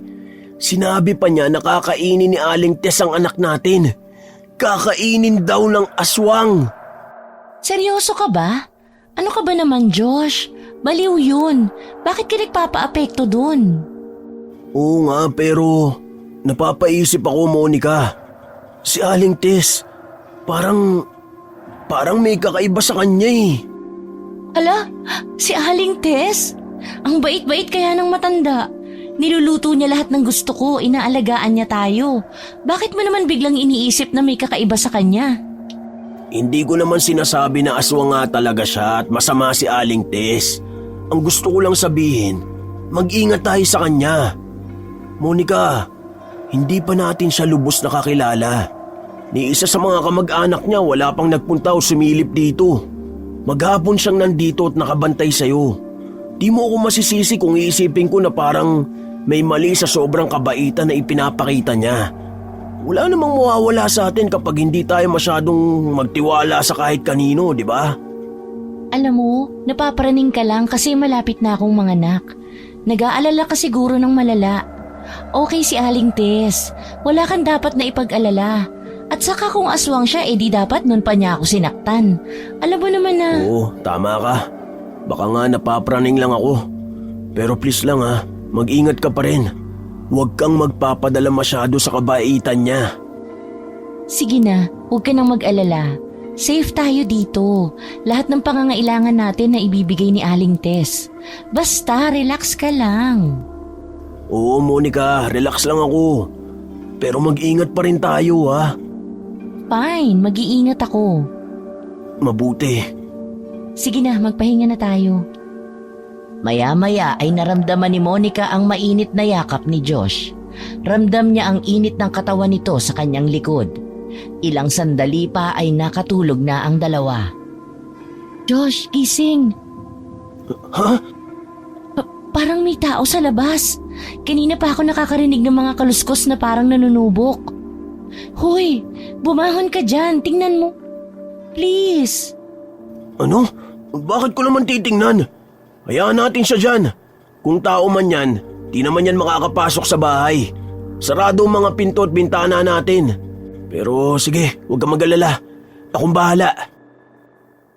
Sinabi pa niya na kakainin ni Aling Tess ang anak natin. Kakainin daw ng aswang. Seryoso ka ba? Ano ka ba naman, Josh? Baliw yun. Bakit ka nagpapa-apekto dun? Oo nga, pero napapaisip ako, Monica. Si Aling Tess, parang may kakaiba sa kanya eh. Ala, si Aling Tess? Ang bait-bait kaya ng matanda. Niluluto niya lahat ng gusto ko, inaalagaan niya tayo. Bakit mo naman biglang iniisip na may kakaiba sa kanya? Hindi ko naman sinasabi na aswang nga talaga siya at masama si Aling Tess. Ang gusto ko lang sabihin, mag-ingat tayo sa kanya. Monica, hindi pa natin siya lubos nakakilala. Ni isa sa mga kamag-anak niya wala pang nagpunta o sumilip dito. Maghapon siyang nandito at nakabantay sa'yo. Di mo ako masisisi kung iisipin ko na parang may mali sa sobrang kabaitan na ipinapakita niya. Wala namang mawawala sa atin kapag hindi tayo masyadong magtiwala sa kahit kanino, di ba? Alam mo, napaparaning ka lang kasi malapit na akong manganak. Nag-aalala ka siguro ng malala. Okay si Aling Tess, wala kang dapat na ipag-alala. At saka kung aswang siya, di dapat nun pa niya ako sinaktan. Alam mo naman na… Oo, tama ka. Baka nga napapraning lang ako. Pero please lang mag-ingat ka pa rin. Huwag kang magpapadala masyado sa kabaitan niya. Sige na, huwag ka nang mag-alala. Safe tayo dito. Lahat ng pangangailangan natin na ibibigay ni Aling Tess. Basta, relax ka lang. Oo, Monica, relax lang ako. Pero mag-ingat pa rin tayo Fine, mag-iingat ako. Mabuti. Sige na, magpahinga na tayo. Maya-maya ay naramdaman ni Monica ang mainit na yakap ni Josh. Ramdam niya ang init ng katawan nito sa kanyang likod. Ilang sandali pa ay nakatulog na ang dalawa. Josh, gising. Ha? Parang may tao sa labas. Kanina pa ako nakakarinig ng mga kaluskos na parang nanunubok. Hoy, bumangon ka dyan. Tingnan mo. Please. Ano? Bakit ko naman titingnan? Hayaan natin siya dyan. Kung tao man yan, di naman yan makakapasok sa bahay. Sarado ang mga pinto at bintana natin. Pero sige, huwag kang mag-alala. Akong bahala.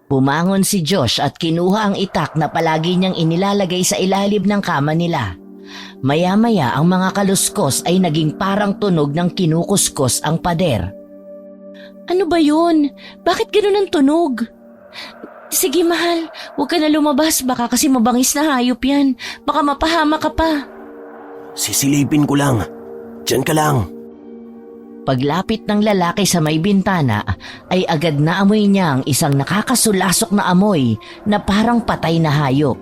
Bumangon si Josh at kinuha ang itak na palagi niyang inilalagay sa ilalim ng kama nila. Maya-maya ang mga kaluskos ay naging parang tunog ng kinukuskus ang pader. Ano ba yun? Bakit ganun ang tunog? Sige mahal, huwag ka na lumabas. Baka kasi mabangis na hayop yan. Baka mapahama ka pa. Sisilipin ko lang. Diyan ka lang. Paglapit ng lalaki sa may bintana ay agad na amoy niya ang isang nakakasulasok na amoy na parang patay na hayop.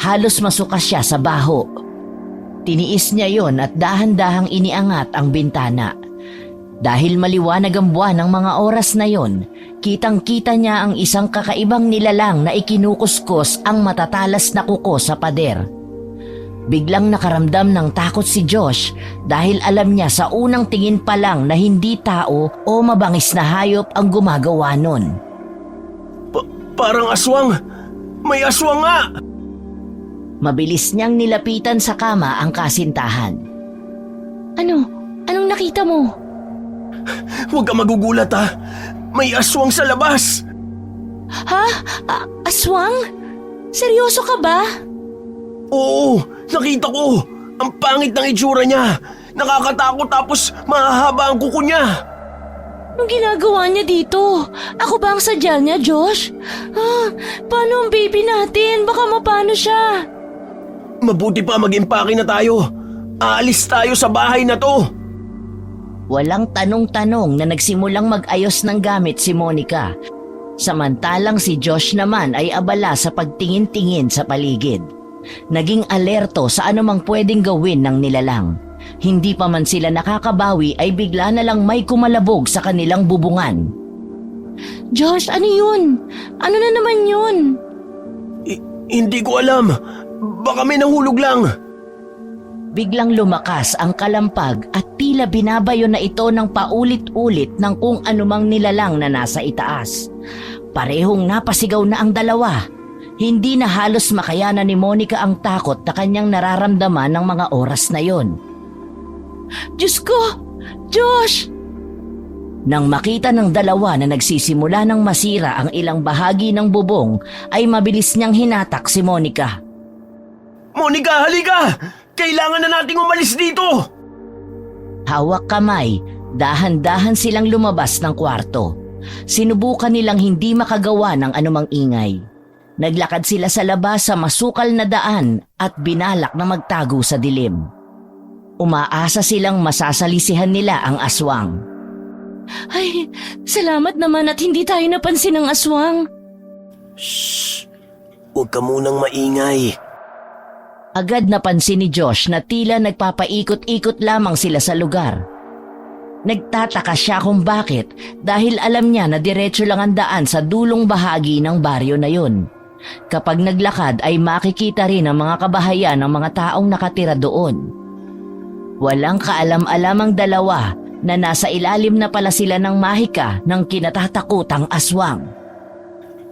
Halos masuka siya sa baho. Tiniis niya yon at dahan-dahang iniangat ang bintana. Dahil maliwanag ang buwan ng mga oras na yon, kitang-kita niya ang isang kakaibang nilalang na ikinukuskus ang matatalas na kuko sa pader. Biglang nakaramdam ng takot si Josh dahil alam niya sa unang tingin pa lang na hindi tao o mabangis na hayop ang gumagawa nun. Parang aswang! May aswang nga! Mabilis niyang nilapitan sa kama ang kasintahan. Ano? Anong nakita mo? Huwag ka magugulat May aswang sa labas! Ha? Aswang? Seryoso ka ba? Oo, nakita ko! Ang pangit ng itsura niya! Nakakatakot tapos mahahaba ang kuko niya! Anong ginagawa niya dito? Ako ba ang sadya niya, Josh? Paano ang baby natin? Baka mapano siya? Mabuti pa mag-impake na tayo. Aalis tayo sa bahay na to. Walang tanong-tanong na nagsimulang mag-ayos ng gamit si Monica. Samantalang si Josh naman ay abala sa pagtingin-tingin sa paligid. Naging alerto sa anumang pwedeng gawin ng nilalang. Hindi pa man sila nakakabawi ay bigla na lang may kumalabog sa kanilang bubungan. Josh, ano yun? Ano na naman yun? Hindi ko alam. Baka may nahulog lang. Biglang lumakas ang kalampag at tila binabayo na ito ng paulit-ulit ng kung anumang nilalang na nasa itaas. Parehong napasigaw na ang dalawa. Hindi na halos makayanan ni Monica ang takot na kanyang nararamdaman ng mga oras na yon. Diyos ko! Josh! Nang makita ng dalawa na nagsisimula ng masira ang ilang bahagi ng bubong, ay mabilis niyang hinatak si Monica. Monica, halika! Kailangan na nating umalis dito! Hawak kamay, dahan-dahan silang lumabas ng kwarto. Sinubukan nilang hindi makagawa ng anumang ingay. Naglakad sila sa labas sa masukal na daan at binalak na magtago sa dilim. Umaasa silang masasalisihan nila ang aswang. Ay, salamat naman at hindi tayo napansin ng aswang. Shh! Huwag ka munang maingay. Agad napansin ni Josh na tila nagpapaikot-ikot lamang sila sa lugar. Nagtataka siya kung bakit dahil alam niya na diretso lang ang daan sa dulong bahagi ng baryo na yun. Kapag naglakad ay makikita rin ang mga kabahayan ng mga taong nakatira doon. Walang kaalam-alam ang dalawa na nasa ilalim na pala sila ng mahika ng kinatatakutang aswang.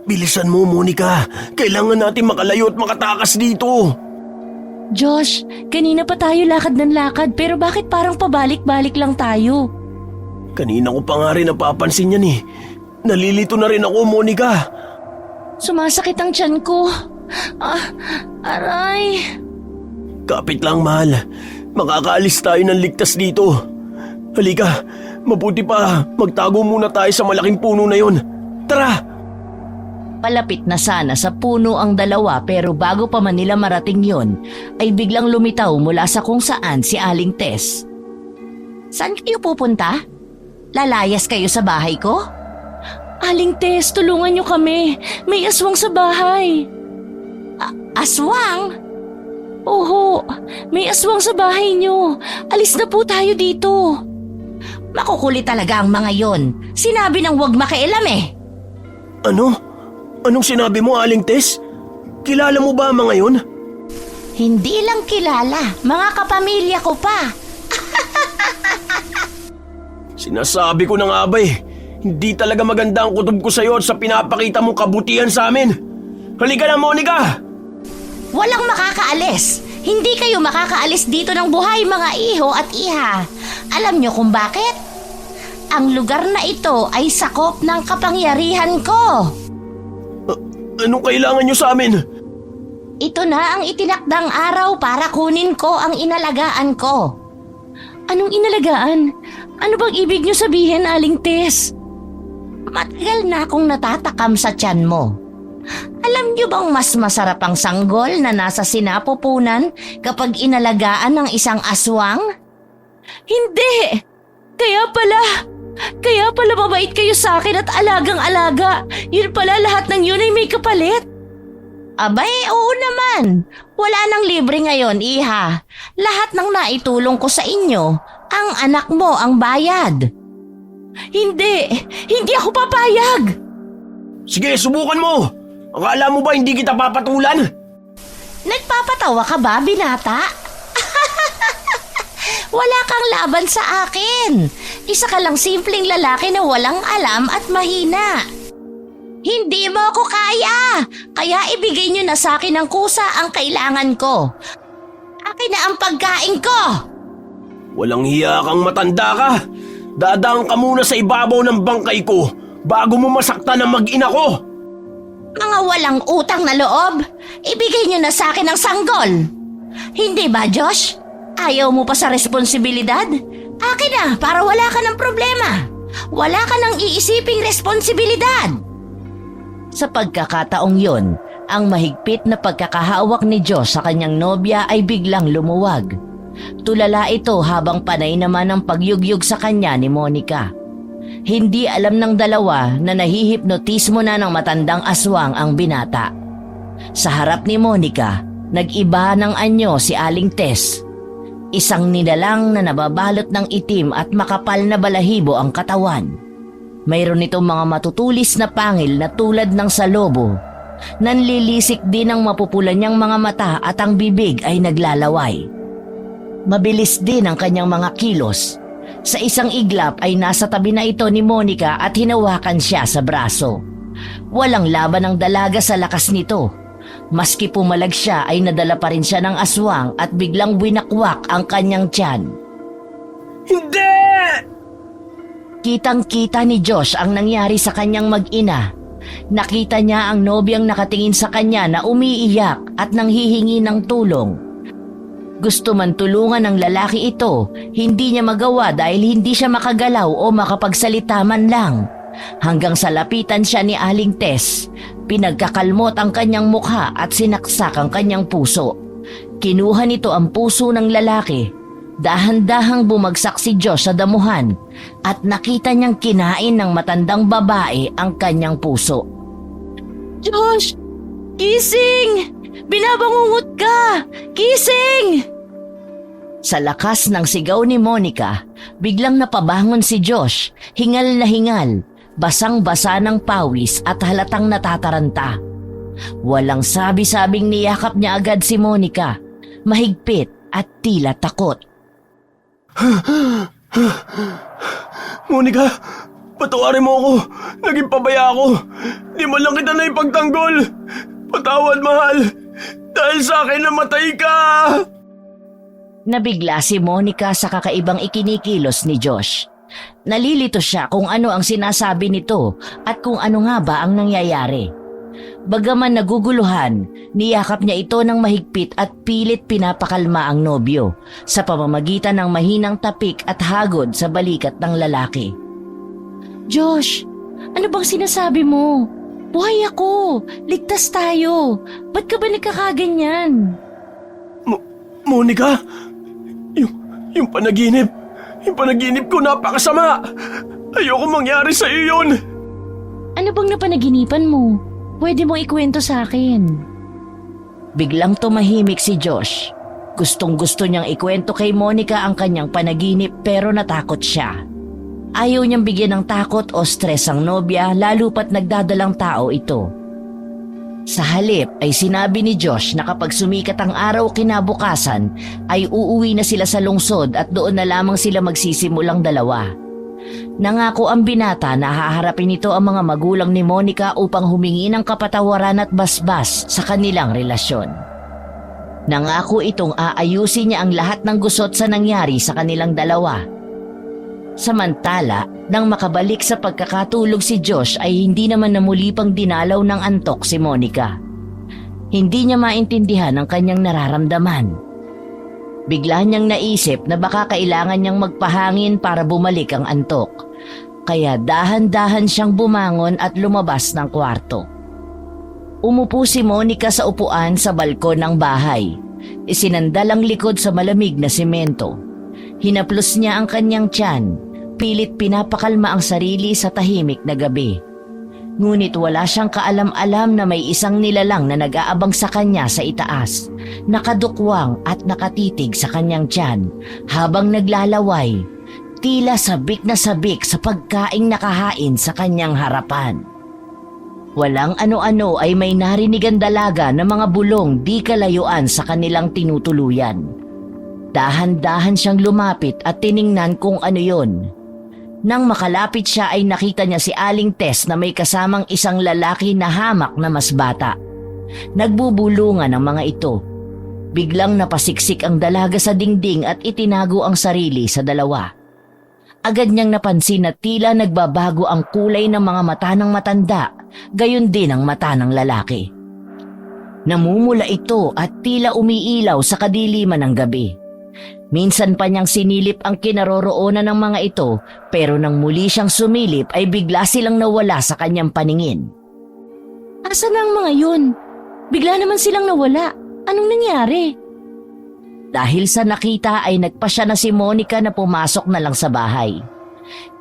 Bilisan mo, Monica. Kailangan natin makalayo at makatakas dito. Josh, kanina pa tayo lakad ng lakad pero bakit parang pabalik-balik lang tayo? Kanina ko pa nga rin napapansin yan eh. Nalilito na rin ako, Monica. Sumasakit ang tiyan ko. Aray. Kapit lang, mahal. Makakaalis tayo ng ligtas dito. Halika, mabuti pa. Magtago muna tayo sa malaking puno na yon. Tara! Palapit na sana sa puno ang dalawa pero bago pa man nila marating yon, ay biglang lumitaw mula sa kung saan si Aling Tess. Saan kayo pupunta? Lalayas kayo sa bahay ko? Aling Tess, tulungan niyo kami. May aswang sa bahay. Aswang? Oho, may aswang sa bahay niyo. Alis na po tayo dito. Makukulit talaga ang mga yon. Sinabi ng huwag makialam eh. Ano? Anong sinabi mo, Aling Tess? Kilala mo ba ang mga yon? Hindi lang kilala, mga kapamilya ko pa. Sinasabi ko na nga ba eh. Hindi talaga maganda ang kutob ko sa'yo at sa pinapakita mong kabutihan sa amin. Halika na, Monica! Walang makakaalis. Hindi kayo makakaalis dito ng buhay, mga iho at iha. Alam niyo kung bakit? Ang lugar na ito ay sakop ng kapangyarihan ko. Anong kailangan nyo sa amin? Ito na ang itinakdang araw para kunin ko ang inalagaan ko. Anong inalagaan? Ano bang ibig niyo sabihin, Aling Tess? Matagal na akong natatakam sa tiyan mo. Alam niyo bang mas masarap ang sanggol na nasa sinapupunan kapag inalagaan ng isang aswang? Hindi! Kaya pala mabait kayo sa akin at alagang-alaga. Yun pala lahat ng yun ay may kapalit. Abay, oo naman. Wala nang libre ngayon, iha. Lahat ng naitulong ko sa inyo, ang anak mo ang bayad. Hindi ako papayag. Sige, subukan mo! Akala mo ba hindi kita papatulan? Nagpapatawa ka ba, binata? Wala kang laban sa akin. Isa ka lang simpleng lalaki na walang alam at mahina. Hindi mo ako kaya. Kaya ibigay niyo na sa akin ng kusa ang kailangan ko. Akin na ang pagkain ko. Walang hiya kang matanda ka. Dadaan ka muna sa ibabaw ng bangkay ko bago mo masaktan ang mag-ina ko. Mga walang utang na loob. Ibigay niyo na sa akin ang sanggol. Hindi ba, Josh? Ayaw mo pa sa responsibilidad? Akin na para wala ka ng problema. Wala ka nang iisiping responsibilidad. Sa pagkakataong yon, ang mahigpit na pagkakahawak ni Josh sa kanyang nobya ay biglang lumuwag. Tulala ito habang panay naman ang pagyugyug sa kanya ni Monica. Hindi alam ng dalawa na nahihipnotismo na ng matandang aswang ang binata. Sa harap ni Monica, nag-iba ng anyo si Aling Tess. Isang nilalang na nababalot ng itim at makapal na balahibo ang katawan. Mayroon itong mga matutulis na pangil na tulad ng salobo. Nanlilisik din ang mapupulan niyang mga mata at ang bibig ay naglalaway. Mabilis din ang kanyang mga kilos. Sa isang iglap ay nasa tabi na ito ni Monica at hinawakan siya sa braso. Walang laban ang dalaga sa lakas nito. Maski pumalag siya ay nadala pa rin siya ng aswang at biglang winakwak ang kanyang tiyan. Hindi! Kitang-kita ni Josh ang nangyari sa kanyang mag-ina. Nakita niya ang nobyang nakatingin sa kanya na umiiyak at nanghihingi ng tulong. Gusto man tulungan ng lalaki ito, hindi niya magawa dahil hindi siya makagalaw o makapagsalita man lang. Hanggang sa lapitan siya ni Aling Tess, Pinagkakalmot ang kanyang mukha at sinaksak ang kanyang puso. Kinuha nito ang puso ng lalaki. Dahan-dahang bumagsak si Josh sa damuhan at nakita niyang kinain ng matandang babae ang kanyang puso. Josh! Gising! Binabangungot ka! Gising! Sa lakas ng sigaw ni Monica, biglang napabangon si Josh, hingal na hingal, basang-basa ng pawis at halatang natataranta. Walang sabi-sabing niyakap niya agad si Monica, mahigpit at tila takot. Monica, patawarin mo ako. Naging pabaya ako. Di man lang kita na ipagtanggol. Patawad, mahal. Dahil sa akin namatay ka. Nabigla si Monica sa kakaibang ikinikilos ni Josh. Nalilito siya kung ano ang sinasabi nito at kung ano nga ba ang nangyayari. Bagaman naguguluhan, niyakap niya ito ng mahigpit at pilit pinapakalma ang nobyo sa pamamagitan ng mahinang tapik at hagod sa balikat ng lalaki. Josh, ano bang sinasabi mo? Buhay ako! Ligtas tayo! Ba't ka ba nagkakaganyan? Monica, yung panaginip ko napakasama. Ayoko mangyari sa iyo yun. Ano bang napanaginipan mo? Pwede mo ikwento sa akin. Biglang tumahimik si Josh. Gustong-gusto niyang ikwento kay Monica ang kanyang panaginip pero natakot siya. Ayaw niyang bigyan ng takot o stress ang nobya lalo pat nagdadalang tao ito. Sa halip ay sinabi ni Josh na kapag sumikat ang araw kinabukasan ay uuwi na sila sa lungsod at doon na lamang sila magsisimulang dalawa. Nangako ang binata na haharapin nito ang mga magulang ni Monica upang humingi ng kapatawaran at basbas sa kanilang relasyon. Nangako itong aayusin niya ang lahat ng gusot sa nangyari sa kanilang dalawa. Samantala, nang makabalik sa pagkakatulog si Josh ay hindi naman na muli pang dinalaw ng antok si Monica. Hindi niya maintindihan ang kanyang nararamdaman. Bigla niyang naisip na baka kailangan niyang magpahangin para bumalik ang antok. Kaya dahan-dahan siyang bumangon at lumabas ng kwarto. Umupo si Monica sa upuan sa balkon ng bahay. Isinandal ang likod sa malamig na semento. Hinaplos niya ang kanyang tiyan. Pilit pinapakalma ang sarili sa tahimik na gabi. Ngunit wala siyang kaalam-alam na may isang nilalang na nag-aabang sa kanya sa itaas, nakadukwang at nakatitig sa kanyang tiyan habang naglalaway, tila sabik na sabik sa pagkaing nakahain sa kanyang harapan. Walang ano-ano ay may narinigang dalaga na mga bulong di kalayuan sa kanilang tinutuluyan. Dahan-dahan siyang lumapit at tiningnan kung ano yon. Nang makalapit siya ay nakita niya si Aling Tess na may kasamang isang lalaki na hamak na mas bata. Nagbubulungan ang mga ito. Biglang napasiksik ang dalaga sa dingding at itinago ang sarili sa dalawa. Agad niyang napansin na tila nagbabago ang kulay ng mga mata ng matanda, gayon din ang mata ng lalaki. Namumula ito at tila umiilaw sa kadiliman ng gabi. Minsan pa niyang sinilip ang kinaroroonan ng mga ito pero nang muli siyang sumilip ay bigla silang nawala sa kanyang paningin. Asan na ang mga yun? Bigla naman silang nawala. Anong nangyari? Dahil sa nakita ay nagpasya na si Monica na pumasok na lang sa bahay.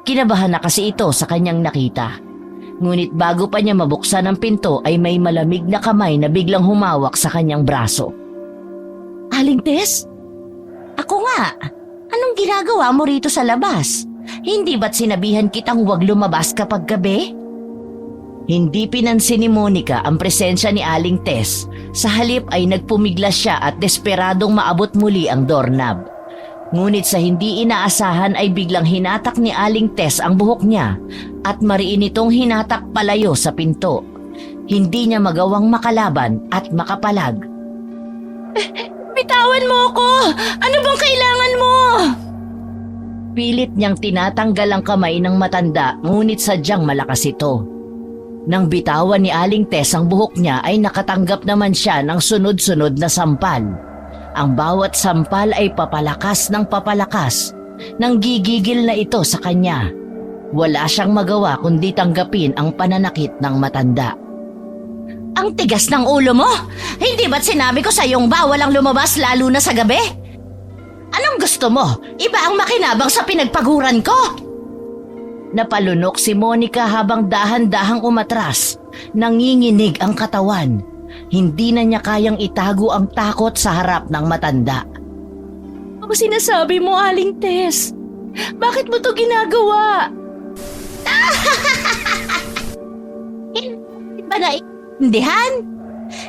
Kinabahan na kasi ito sa kanyang nakita. Ngunit bago pa niya mabuksan ang pinto ay may malamig na kamay na biglang humawak sa kanyang braso. Aling Tess? Ako nga, anong ginagawa mo rito sa labas? Hindi ba't sinabihan kitang huwag lumabas kapag gabi? Hindi pinansin ni Monica ang presensya ni Aling Tess. Sa halip ay nagpumiglas siya at desperadong maabot muli ang doorknob. Ngunit sa hindi inaasahan ay biglang hinatak ni Aling Tess ang buhok niya at mariin itong hinatak palayo sa pinto. Hindi niya magawang makalaban at makapalag. Bitawan mo ako! Ano bang kailangan mo? Pilit niyang tinatanggal ang kamay ng matanda ngunit sadyang malakas ito. Nang bitawan ni Aling Tess ang buhok niya ay nakatanggap naman siya ng sunod-sunod na sampal. Ang bawat sampal ay papalakas ng papalakas. Nang gigigil na ito sa kanya. Wala siyang magawa kundi tanggapin ang pananakit ng matanda. Ang tigas ng ulo mo! Hindi ba't sinabi ko sa iyong bawal ang lumabas lalo na sa gabi? Anong gusto mo? Iba ang makinabang sa pinagpaguran ko? Napalunok si Monica habang dahan-dahang umatras. Nanginginig ang katawan. Hindi na niya kayang itago ang takot sa harap ng matanda. Ano sinasabi mo, Aling Tess? Bakit mo to ginagawa? Hindi ba naiintindihan?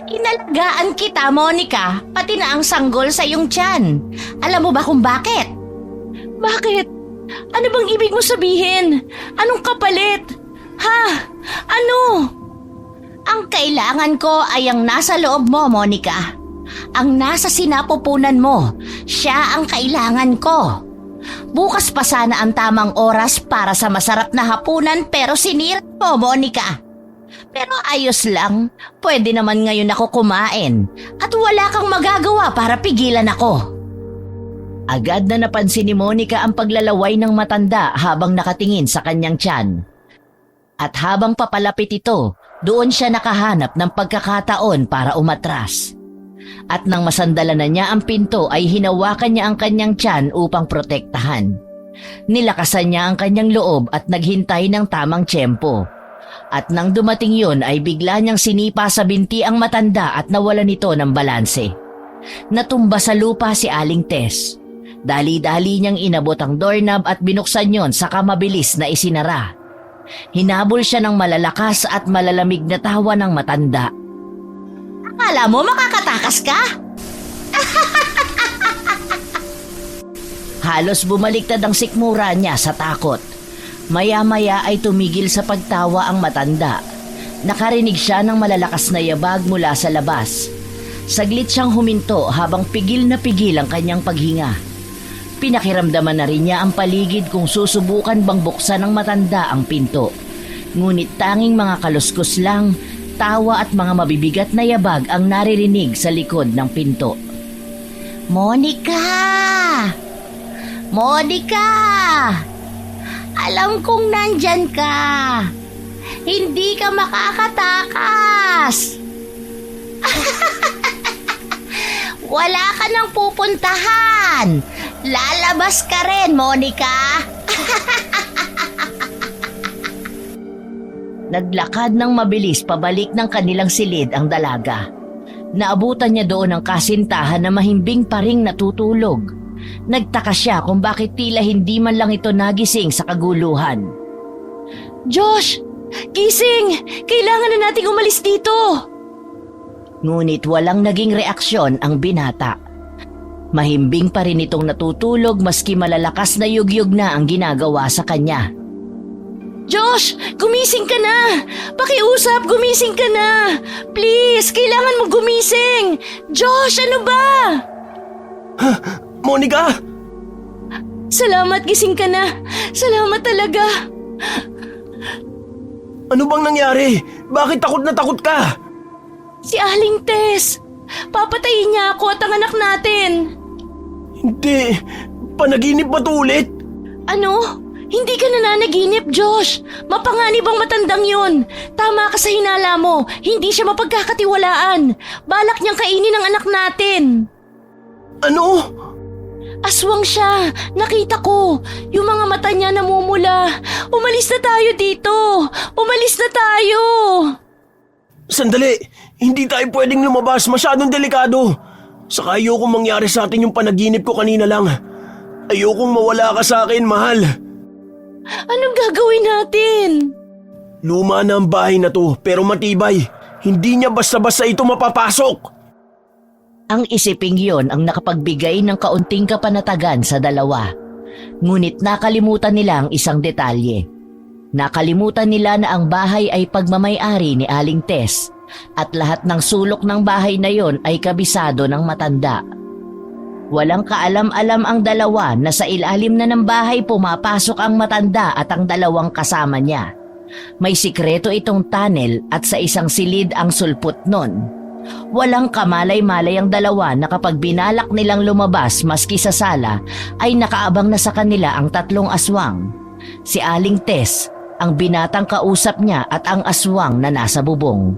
Inalagaan kita, Monica, pati na ang sanggol sa iyong tiyan. Alam mo ba kung bakit? Bakit? Ano bang ibig mo sabihin? Anong kapalit? Ha? Ano? Ang kailangan ko ay ang nasa loob mo, Monica. Ang nasa sinapupunan mo, siya ang kailangan ko. Bukas pa sana ang tamang oras para sa masarap na hapunan pero sinira mo, Monica. Pero ayos lang, pwede naman ngayon ako kumain at wala kang magagawa para pigilan ako. Agad na napansin ni Monica ang paglalaway ng matanda habang nakatingin sa kanyang tiyan. At habang papalapit ito, doon siya nakahanap ng pagkakataon para umatras. At nang masandala na niya ang pinto ay hinawakan niya ang kanyang tiyan upang protektahan. Nilakasan niya ang kanyang loob at naghintay ng tamang tiyempo. At nang dumating yun ay bigla niyang sinipa sa binti ang matanda at nawala nito ng balanse. Natumba sa lupa si Aling Tess. Dali-dali niyang inabot ang doorknob at binuksan yon saka mabilis na isinara. Hinabol siya ng malalakas at malalamig na tawa ng matanda. Akala mo makakatakas ka? Halos bumaliktad ang sikmura niya sa takot. Maya-maya ay tumigil sa pagtawa ang matanda. Nakarinig siya ng malalakas na yabag mula sa labas. Saglit siyang huminto habang pigil na pigil ang kanyang paghinga. Pinakiramdaman na rin niya ang paligid kung susubukan bang buksan ng matanda ang pinto. Ngunit tanging mga kaluskos lang, tawa at mga mabibigat na yabag ang naririnig sa likod ng pinto. Monica! Monica! Alam kong nandyan ka. Hindi ka makakatakas. Wala ka nang pupuntahan. Lalabas ka rin, Monica. Naglakad ng mabilis pabalik ng kanilang silid ang dalaga. Naabutan niya doon ang kasintahan na mahimbing pa ring natutulog. Nagtaka siya kung bakit tila hindi man lang ito nagising sa kaguluhan. Josh! Gising! Kailangan na nating umalis dito! Ngunit walang naging reaksyon ang binata. Mahimbing pa rin itong natutulog maski malalakas na yugyug na ang ginagawa sa kanya. Josh! Gumising ka na! Pakiusap, gumising ka na! Please, kailangan mo gumising! Josh, ano ba? Monica! Salamat, gising ka na! Salamat talaga! Ano bang nangyari? Bakit takot na takot ka? Si Aling Tess! Papatayin niya ako at ang anak natin! Hindi. Panaginip ba to ulit? Ano? Hindi ka nananaginip, Josh! Mapanganib ang matandang yun! Tama ka sa hinala mo! Hindi siya mapagkakatiwalaan! Balak niyang kainin ang anak natin! Ano? Aswang siya! Nakita ko! Yung mga mata niya namumula! Umalis na tayo dito! Umalis na tayo! Sandali! Hindi tayo pwedeng lumabas. Masyadong delikado. Saka ayokong mangyari sa atin yung panaginip ko kanina lang. Ayokong mawala ka sa akin, mahal. Anong gagawin natin? Luma na ang bahay na to, pero matibay. Hindi niya basta-basta ito mapapasok. Ang isiping yon ang nakapagbigay ng kaunting kapanatagan sa dalawa. Ngunit nakalimutan nila ang isang detalye. Nakalimutan nila na ang bahay ay pagmamay-ari ni Aling Tess at lahat ng sulok ng bahay na yon ay kabisado ng matanda. Walang kaalam-alam ang dalawa na sa ilalim na ng bahay pumapasok ang matanda at ang dalawang kasama niya. May sikreto itong tunnel at sa isang silid ang sulpot nun. Walang kamalay-malay ang dalawa na kapag binalak nilang lumabas maski sa sala ay nakaabang na sa kanila ang tatlong aswang. Si Aling Tess, ang binatang kausap niya at ang aswang na nasa bubong.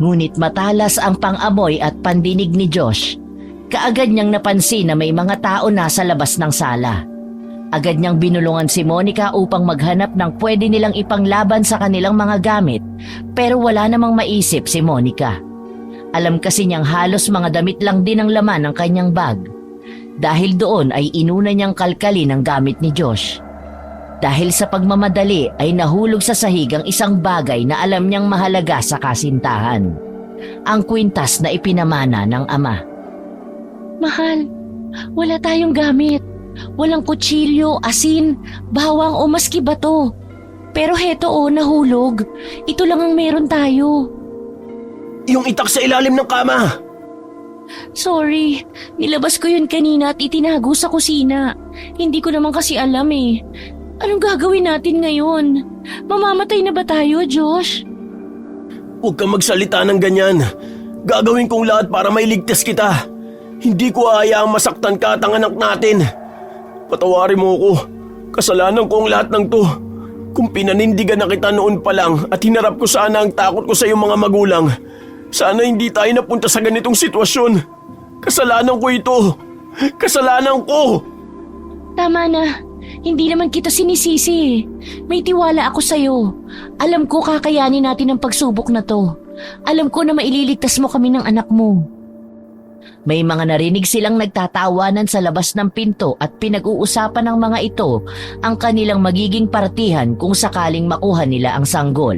Ngunit matalas ang pang-amoy at pandinig ni Josh. Kaagad niyang napansin na may mga tao na sa labas ng sala. Agad niyang binulungan si Monica upang maghanap ng pwede nilang ipanglaban sa kanilang mga gamit, pero wala namang maisip si Monica. Alam kasi niyang halos mga damit lang din ang laman ng kanyang bag. Dahil doon ay inuna niyang kalkalin ang gamit ni Josh. Dahil sa pagmamadali ay nahulog sa sahig ang isang bagay na alam niyang mahalaga sa kasintahan. Ang kwintas na ipinamana ng ama. Mahal, wala tayong gamit. Walang kutsilyo, asin, bawang o maski bato. Pero heto nahulog. Ito lang ang meron tayo. Yung itak sa ilalim ng kama. Sorry, nilabas ko yun kanina at itinago sa kusina. Hindi ko naman kasi alam eh. Anong gagawin natin ngayon? Mamamatay na ba tayo, Josh? Huwag kang magsalita ng ganyan. Gagawin kong lahat para mailigtas kita. Hindi ko hayaang masaktan ka at ang anak natin. Patawarin mo ko. Kasalanan ko ang lahat ng to. Kung pinanindigan na kita noon pa lang at hinarap ko sana ang takot ko sa iyong mga magulang, sana hindi tayo napunta sa ganitong sitwasyon. Kasalanan ko ito. Kasalanan ko. Tama na. Hindi naman kita sinisisi. May tiwala ako sa'yo. Alam ko kakayanin natin ang pagsubok na to. Alam ko na maililigtas mo kami ng anak mo. May mga narinig silang nagtatawanan sa labas ng pinto at pinag-uusapan ng mga ito ang kanilang magiging partihan kung sakaling makuha nila ang sanggol.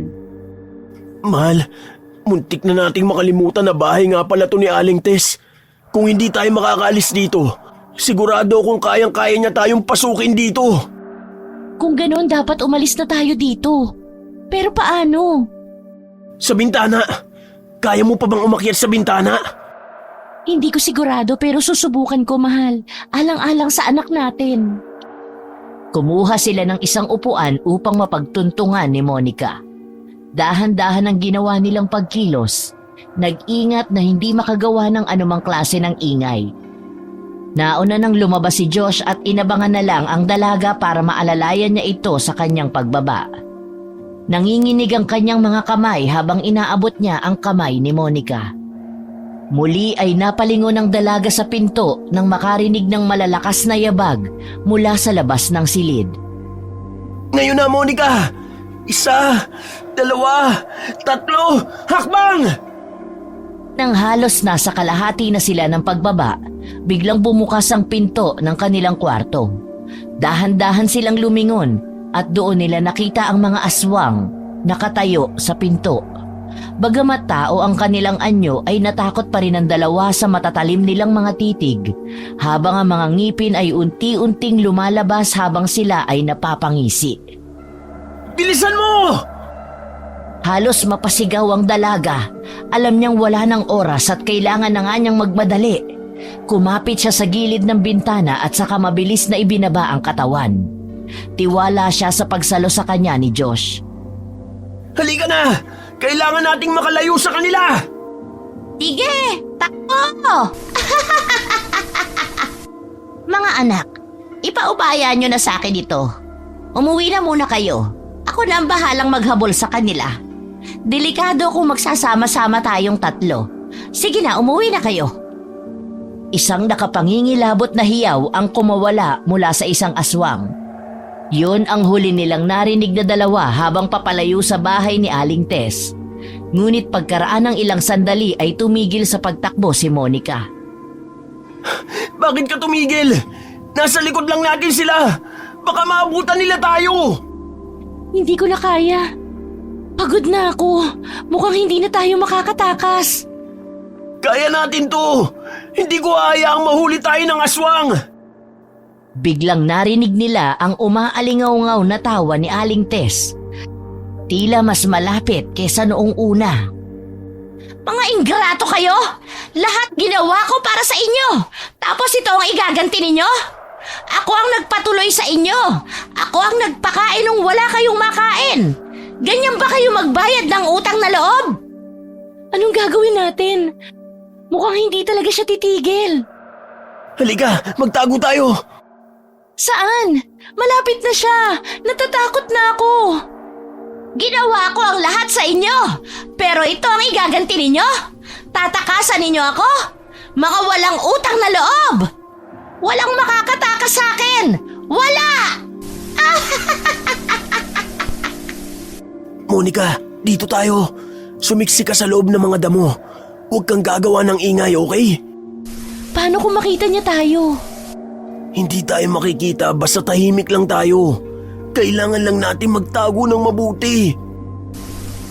Mahal, muntik na nating makalimutan na bahay nga pala to ni Aling Tess. Kung hindi tayo makakaalis dito, sigurado kung kayang-kaya niya tayong pasukin dito. Kung ganoon, dapat umalis na tayo dito. Pero paano? Sa bintana. Kaya mo pa bang umakyat sa bintana? Hindi ko sigurado pero susubukan ko, mahal. Alang-alang sa anak natin. Kumuha sila ng isang upuan upang mapagtuntungan ni Monica. Dahan-dahan ang ginawa nilang pagkilos. Nag-ingat na hindi makagawa ng anumang klase ng ingay. Nauna nang lumabas si Josh at inabangan na lang ang dalaga para maalalayan niya ito sa kanyang pagbaba. Nanginginig ang kanyang mga kamay habang inaabot niya ang kamay ni Monica. Muli ay napalingon ang dalaga sa pinto nang makarinig ng malalakas na yabag mula sa labas ng silid. Ngayon na, Monica! 1, 2, 3, hakbang! Nang halos nasa kalahati na sila ng pagbaba, biglang bumukas ang pinto ng kanilang kwarto. Dahan-dahan silang lumingon at doon nila nakita ang mga aswang nakatayo sa pinto. Bagamat tao ang kanilang anyo ay natakot pa rin ang dalawa sa matatalim nilang mga titig, habang ang mga ngipin ay unti-unting lumalabas habang sila ay napapangisi. Bilisan mo! Halos mapasigaw ang dalaga. Alam niyang wala ng oras at kailangan na nga niyang magmadali. Kumapit siya sa gilid ng bintana at saka mabilis na ibinaba ang katawan. Tiwala siya sa pagsalo sa kanya ni Josh. Halika na! Kailangan nating makalayo sa kanila! Sige! Takbo! Mga anak, ipaubaya nyo na sa akin ito. Umuwi na muna kayo. Ako na ang bahalang maghabol sa kanila. Delikado kung magsasama-sama tayong 3. Sige na, umuwi na kayo. Isang nakapangingilabot na hiyaw ang kumawala mula sa isang aswang. Yun ang huli nilang narinig na dalawa habang papalayo sa bahay ni Aling Tess. Ngunit pagkaraan ng ilang sandali ay tumigil sa pagtakbo si Monica. Bakit ka tumigil? Nasa likod lang natin sila! Baka maabutan nila tayo! Hindi ko na kaya. Pagod na ako. Mukhang hindi na tayo makakatakas. Kaya natin to! Hindi ko hayaang mahuli tayo ng aswang! Biglang narinig nila ang umaalingaw-ngaw na tawa ni Aling Tess. Tila mas malapit kesa noong una. Mga ingrato kayo! Lahat ginawa ko para sa inyo! Tapos ito ang igaganti ninyo? Ako ang nagpatuloy sa inyo! Ako ang nagpakain nung wala kayong makain! Ganyan ba kayo magbayad ng utang na loob? Anong gagawin natin? Mukhang hindi talaga siya titigil. Halika, magtago tayo! Saan? Malapit na siya! Natatakot na ako! Ginawa ko ang lahat sa inyo, pero ito ang igaganti ninyo? Tatakasan ninyo ako? Mga walang utang na loob! Walang makakatakas sa akin! Wala! Monica, dito tayo. Sumiksi ka sa loob ng mga damo. Huwag kang gagawa ng ingay, okay? Paano kung makita niya tayo? Hindi tayo makikita basta tahimik lang tayo. Kailangan lang natin magtago ng mabuti.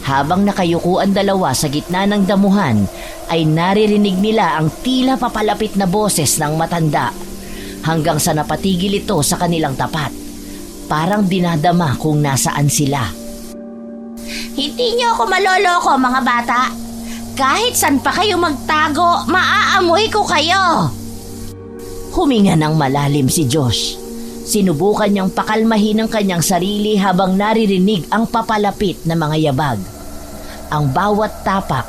Habang nakayuko ang dalawa sa gitna ng damuhan, ay naririnig nila ang tila papalapit na boses ng matanda. Hanggang sa napatigil ito sa kanilang tapat. Parang dinadama kung nasaan sila. Hindi niyo ako maloloko, mga bata. Kahit saan pa kayo magtago, maaamoy ko kayo. Huminga ng malalim si Josh. Sinubukan niyang pakalmahin ang kanyang sarili habang naririnig ang papalapit na mga yabag. Ang bawat tapak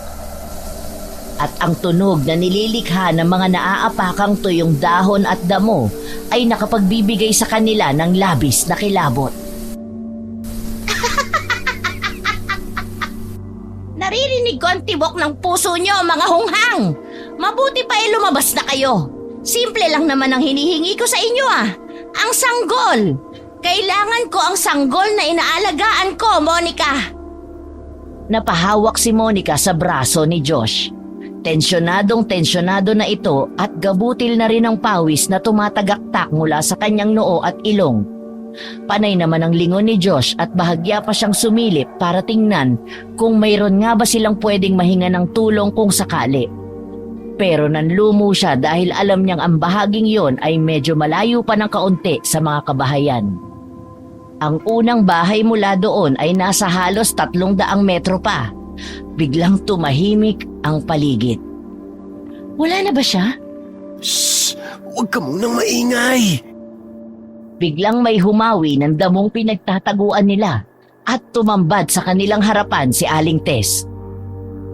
at ang tunog na nililikha ng mga naaapakang tuyong dahon at damo ay nakapagbibigay sa kanila ng labis na kilabot. Naririnig ko ang tibok ng puso niyo, mga hunghang. Mabuti pa ay lumabas na kayo. Simple lang naman ang hinihingi ko sa inyo Ang sanggol. Kailangan ko ang sanggol na inaalagaan ko, Monica. Napahawak si Monica sa braso ni Josh. Tensyonado na ito at gabutil na rin ang pawis na tumatagaktak mula sa kanyang noo at ilong. Panay naman ang lingon ni Josh at bahagya pa siyang sumilip para tingnan kung mayroon nga ba silang pwedeng mahinga ng tulong kung sakali. Pero nanlumo siya dahil alam niyang ang bahaging yon ay medyo malayo pa ng kaunti sa mga kabahayan. Ang unang bahay mula doon ay nasa halos 300 metro pa. Biglang tumahimik ang paligid. Wala na ba siya? Shh! Huwag ka munang maingay. Biglang may humawi ng damong pinagtataguan nila at tumambad sa kanilang harapan si Aling Tess.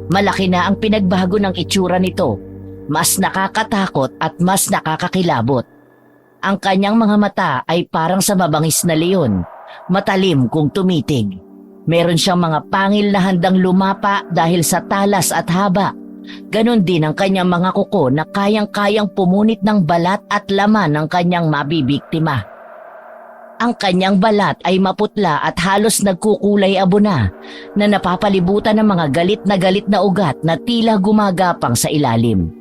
Malaki na ang pinagbago ng itsura nito. Mas nakakatakot at mas nakakakilabot. Ang kanyang mga mata ay parang sa mabangis na leon, matalim kung tumitig. Meron siyang mga pangil na handang lumapa dahil sa talas at haba. Ganon din ang kanyang mga kuko na kayang-kayang pumunit ng balat at laman ng kanyang mabibiktima. Ang kanyang balat ay maputla at halos nagkukulay abo na napapalibutan ng mga galit na ugat na tila gumagapang sa ilalim.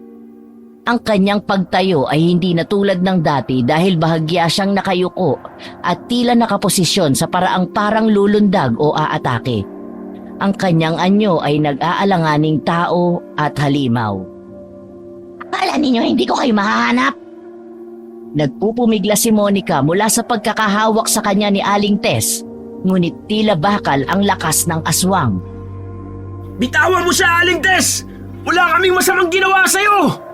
Ang kanyang pagtayo ay hindi na tulad ng dati dahil bahagya siyang nakayuko at tila nakaposisyon sa paraang parang lulundag o aatake. Ang kanyang anyo ay nag-aalanganing tao at halimaw. Akala ninyo hindi ko kayo mahahanap? Nagpupumigla si Monica mula sa pagkakahawak sa kanya ni Aling Tess, ngunit tila bakal ang lakas ng aswang. Bitawan mo siya, Aling Tess! Wala kaming masamang ginawa sa'yo!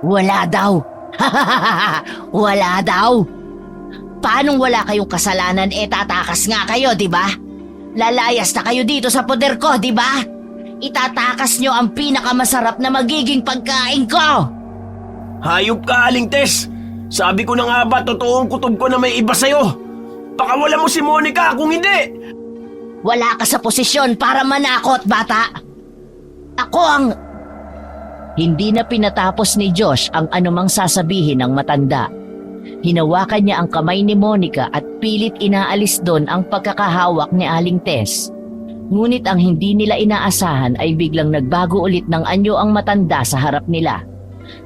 Wala daw. Wala daw. Paanong wala kayong kasalanan tatakas nga kayo, di ba? Lalayas na kayo dito sa poder ko, di ba? Itatakas nyo ang pinakamasarap na magiging pagkain ko. Hayop ka, Aling Tess! Sabi ko na nga ba, totoong kutob ko na may iba sa'yo. Pakawalan mo si Monica kung hindi. Wala ka sa posisyon para manakot, bata. Ako ang... Hindi na pinatapos ni Josh ang anumang sasabihin ng matanda. Hinawakan niya ang kamay ni Monica at pilit inaalis doon ang pagkakahawak ni Aling Tess. Ngunit ang hindi nila inaasahan ay biglang nagbago ulit ng anyo ang matanda sa harap nila.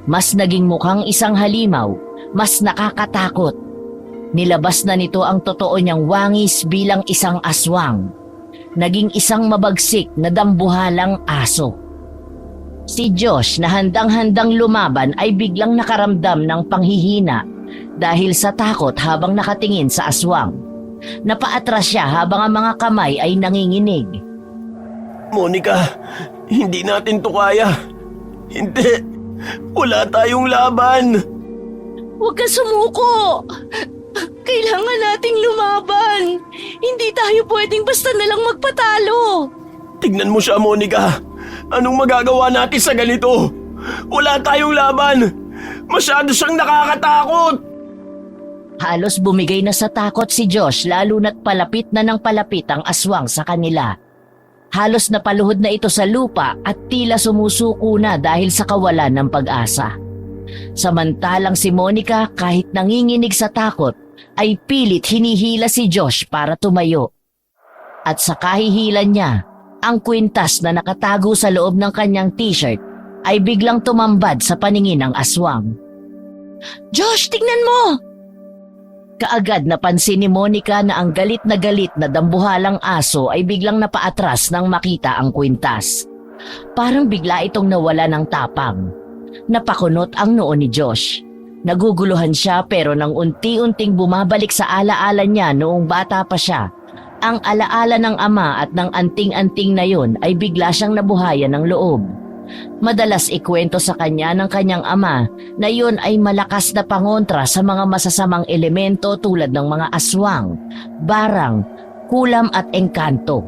Mas naging mukhang isang halimaw, mas nakakatakot. Nilabas na nito ang totoo niyang wangis bilang isang aswang. Naging isang mabagsik na dambuhalang aso. Si Josh na handang-handang lumaban ay biglang nakaramdam ng panghihina dahil sa takot habang nakatingin sa aswang. Napaatras siya habang ang mga kamay ay nanginginig. Monica, hindi natin to kaya. Hindi. Wala tayong laban. Huwag ka sumuko! Kailangan nating lumaban! Hindi tayo pwedeng basta nalang magpatalo! Tignan mo siya, Monica. Anong magagawa natin sa ganito? Wala tayong laban. Masyado siyang nakakatakot. Halos bumigay na sa takot si Josh lalo na't palapit na ng palapit ang aswang sa kanila. Halos napaluhod na ito sa lupa at tila sumusuko na dahil sa kawalan ng pag-asa. Samantalang si Monica kahit nanginginig sa takot ay pilit hinihila si Josh para tumayo. At sa kahihilan niya, ang kwintas na nakatago sa loob ng kanyang t-shirt ay biglang tumambad sa paningin ng aswang. Josh, tignan mo! Kaagad napansin ni Monica na ang galit na dambuhalang aso ay biglang napaatras nang makita ang kwintas. Parang bigla itong nawala ng tapang. Napakunot ang noo ni Josh. Naguguluhan siya pero nang unti-unting bumabalik sa alaala niya noong bata pa siya, ang alaala ng ama at ng anting-anting na yun ay bigla siyang nabuhayan ng loob. Madalas ikwento sa kanya ng kanyang ama na yun ay malakas na pangontra sa mga masasamang elemento tulad ng mga aswang, barang, kulam at engkanto.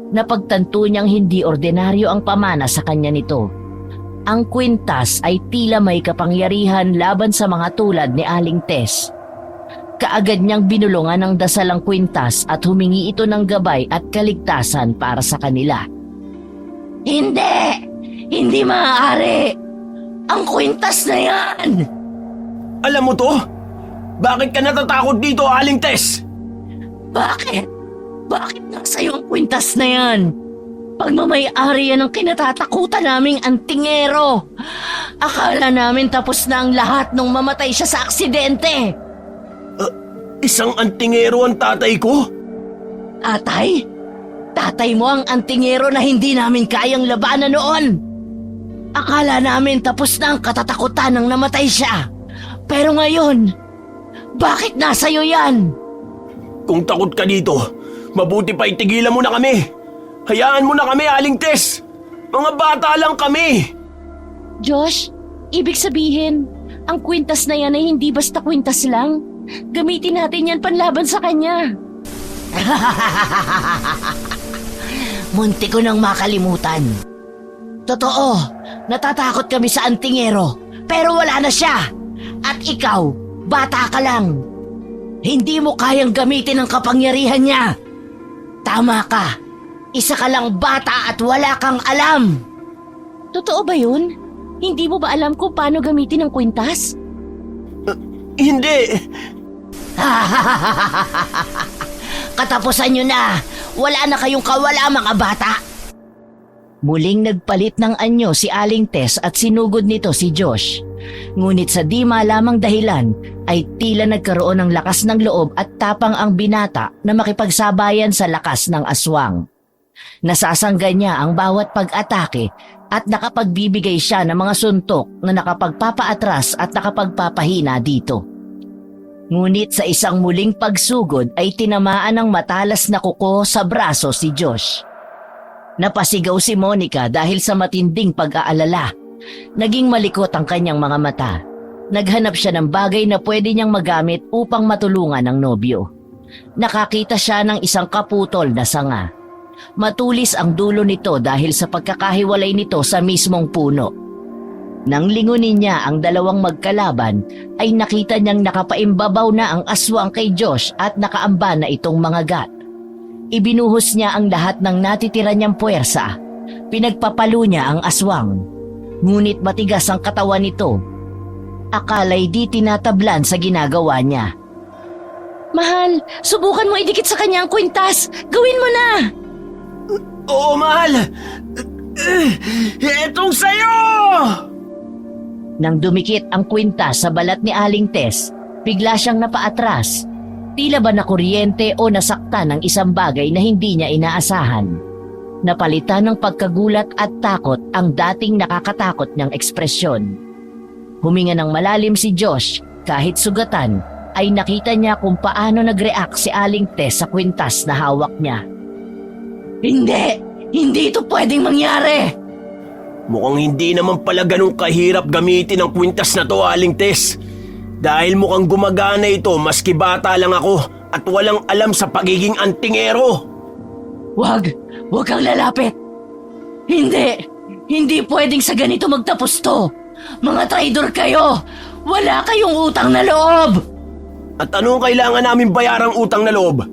Napagtanto niyang hindi ordinaryo ang pamana sa kanya nito. Ang kwintas ay tila may kapangyarihan laban sa mga tulad ni Aling Tess. Kaagad niyang binulungan ng dasal ang kwintas at humingi ito ng gabay at kaligtasan para sa kanila. Hindi! Hindi maaari! Ang kwintas na yan! Alam mo to? Bakit ka natatakot dito, Aling Tess? Bakit? Bakit nasa iyo ang kwintas na yan? Pagmamay-ari yan ang kinatatakutan naming antingero. Akala namin tapos na ang lahat nung mamatay siya sa aksidente. Isang antingero ang tatay ko? Tatay? Tatay mo ang antingero na hindi namin kayang labanan noon. Akala namin tapos na ang katatakutan nang namatay siya. Pero ngayon, bakit nasa iyo yan? Kung takot ka dito, mabuti pa itigilan mo na kami. Hayaan mo na kami, Aling Tess. Mga bata lang kami. Josh, ibig sabihin, ang kwintas na yan ay hindi basta kwintas lang. Gamitin natin yan panlaban sa kanya. Munti ko nang makalimutan. Totoo, natatakot kami sa antingero, pero wala na siya. At ikaw, bata ka lang. Hindi mo kayang gamitin ang kapangyarihan niya. Tama ka, isa ka lang bata at wala kang alam. Totoo ba yun? Hindi mo ba alam kung paano gamitin ang kwintas? Hindi. Katapusan nyo na, wala na kayong kawala mga bata. Muling nagpalit ng anyo si Aling Tess at sinugod nito si Josh. Ngunit sa di malamang dahilan ay tila nagkaroon ng lakas ng loob at tapang ang binata na makipagsabayan sa lakas ng aswang. Nasasangga niya ang bawat pag-atake at nakapagbibigay siya ng mga suntok na nakapagpapaatras at nakapagpapahina dito. Ngunit sa isang muling pagsugod ay tinamaan ng matalas na kuko sa braso si Josh. Napasigaw si Monica dahil sa matinding pag-aalala. Naging malikot ang kanyang mga mata. Naghanap siya ng bagay na pwede niyang magamit upang matulungan ang nobyo. Nakakita siya ng isang kaputol na sanga. Matulis ang dulo nito dahil sa pagkakahiwalay nito sa mismong puno. Nang lingunin niya ang dalawang magkalaban, ay nakita niyang nakapaimbabaw na ang aswang kay Josh at nakaamba na itong mga gat. Ibinuhos niya ang lahat ng natitira niyang puwersa. Pinagpapalo niya ang aswang. Ngunit matigas ang katawan nito. Akala'y di tinatablan sa ginagawa niya. Mahal, subukan mo idikit sa kanya ang kwintas. Gawin mo na! Oo, mahal. Etong sayo! Nang dumikit ang kwintas sa balat ni Aling Tess, bigla siyang napaatras. Tila ba nakuryente o nasakta ng isang bagay na hindi niya inaasahan. Napalitan ng pagkagulat at takot ang dating nakakatakot niyang ekspresyon. Huminga ng malalim si Josh, kahit sugatan, ay nakita niya kung paano nag-react si Aling Tess sa kwintas na hawak niya. Hindi! Hindi ito pwedeng mangyari! Mukhang hindi naman pala ganun kahirap gamitin ang kwintas na to, Aling Tess. Dahil mukhang gumagana ito maski bata lang ako at walang alam sa pagiging antingero. Wag kang lalapit. Hindi pwedeng sa ganito magtapos to. Mga traidor kayo. Wala kayong utang na loob. At anong kailangan namin bayarang utang na loob?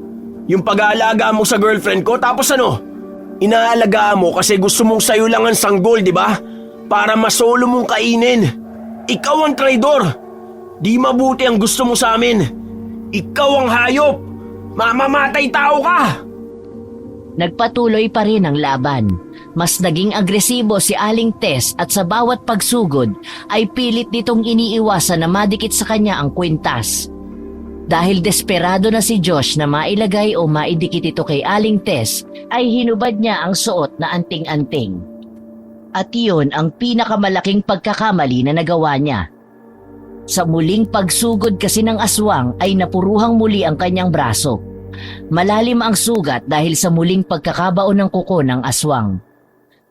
Yung pag-aalaga mo sa girlfriend ko tapos ano? Inaalagaan mo kasi gusto mong sayo lang ang sanggol, di ba? Para masolo mong kainin. Ikaw ang traidor. Di mabuti ang gusto mo sa amin. Ikaw ang hayop. Mamamatay tao ka. Nagpatuloy pa rin ang laban. Mas naging agresibo si Aling Tess at sa bawat pagsugod ay pilit nitong iniiwasan na madikit sa kanya ang kwintas. Dahil desperado na si Josh na mailagay o maidikit ito kay Aling Tess, ay hinubad niya ang suot na anting-anting. At iyon ang pinakamalaking pagkakamali na nagawa niya. Sa muling pagsugod kasi ng aswang ay napuruhang muli ang kanyang braso. Malalim ang sugat dahil sa muling pagkakabaon ng kuko ng aswang.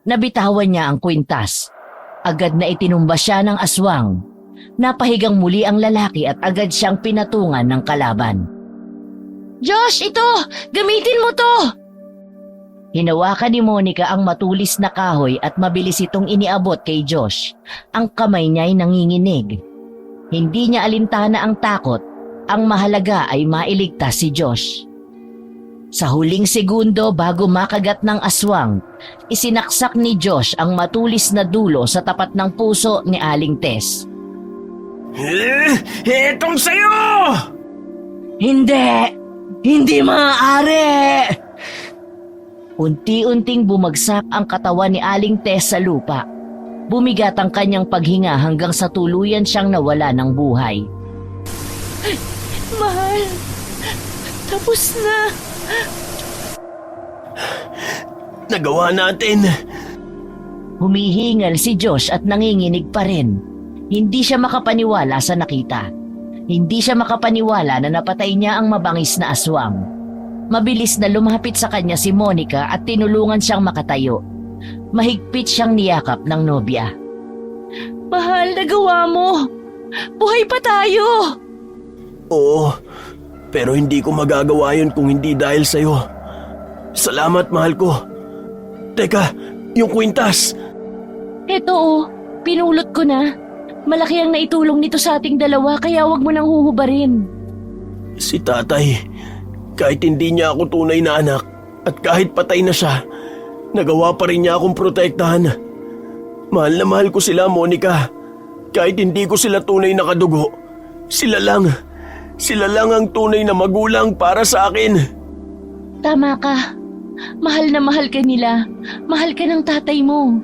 Nabitawan niya ang kwintas. Agad na itinumba siya ng aswang. Napahigang muli ang lalaki at agad siyang pinatungan ng kalaban. Josh, ito! Gamitin mo to! Hinawakan ni Monica ang matulis na kahoy at mabilis itong iniabot kay Josh. Ang kamay niya ay nanginginig. Hindi niya alintana ang takot. Ang mahalaga ay mailigtas si Josh. Sa huling segundo bago makagat ng aswang, isinaksak ni Josh ang matulis na dulo sa tapat ng puso ni Aling Tess. Etong sayo! Hindi! Hindi maaari! Unti-unting bumagsak ang katawan ni Aling Tess sa lupa. Bumigat ang kanyang paghinga hanggang sa tuluyan siyang nawala ng buhay. Mahal, tapos na. Nagawa natin. Humihingal si Josh at nanginginig pa rin. Hindi siya makapaniwala sa nakita. Hindi siya makapaniwala na napatay niya ang mabangis na aswang. Mabilis na lumapit sa kanya si Monica at tinulungan siyang makatayo. Mahigpit siyang niyakap ng nobya. Mahal, nagawa mo. Buhay pa tayo. Oo, pero hindi ko magagawa yun kung hindi dahil sa'yo. Salamat, mahal ko. Teka, yung kwintas. Eto oh, pinulot ko na. Malaki ang naitulong nito sa ating dalawa kaya wag mo nang huhubarin. Si tatay, kahit hindi niya ako tunay na anak at kahit patay na siya, nagawa pa rin niya akong protektahan. Mahal na mahal ko sila, Monica. Kahit hindi ko sila tunay na kadugo, sila lang ang tunay na magulang para sa akin. Tama ka. Mahal na mahal ka nila. Mahal ka ng tatay mo.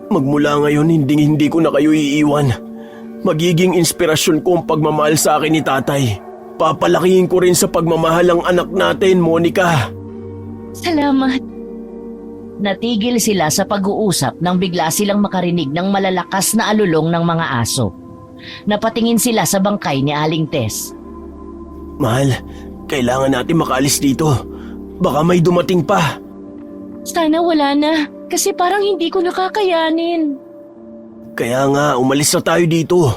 Magmula ngayon, hindi ko na kayo iiwan. Magiging inspirasyon ko ang pagmamahal sa akin ni tatay. Papalakihin ko rin sa pagmamahal ang anak natin, Monica. Salamat. Natigil sila sa pag-uusap nang bigla silang makarinig ng malalakas na alulong ng mga aso. Napatingin sila sa bangkay ni Aling Tess. Mahal, kailangan natin makaalis dito. Baka may dumating pa. Sana wala na. Kasi parang hindi ko nakakayanin. Kaya nga, umalis na tayo dito.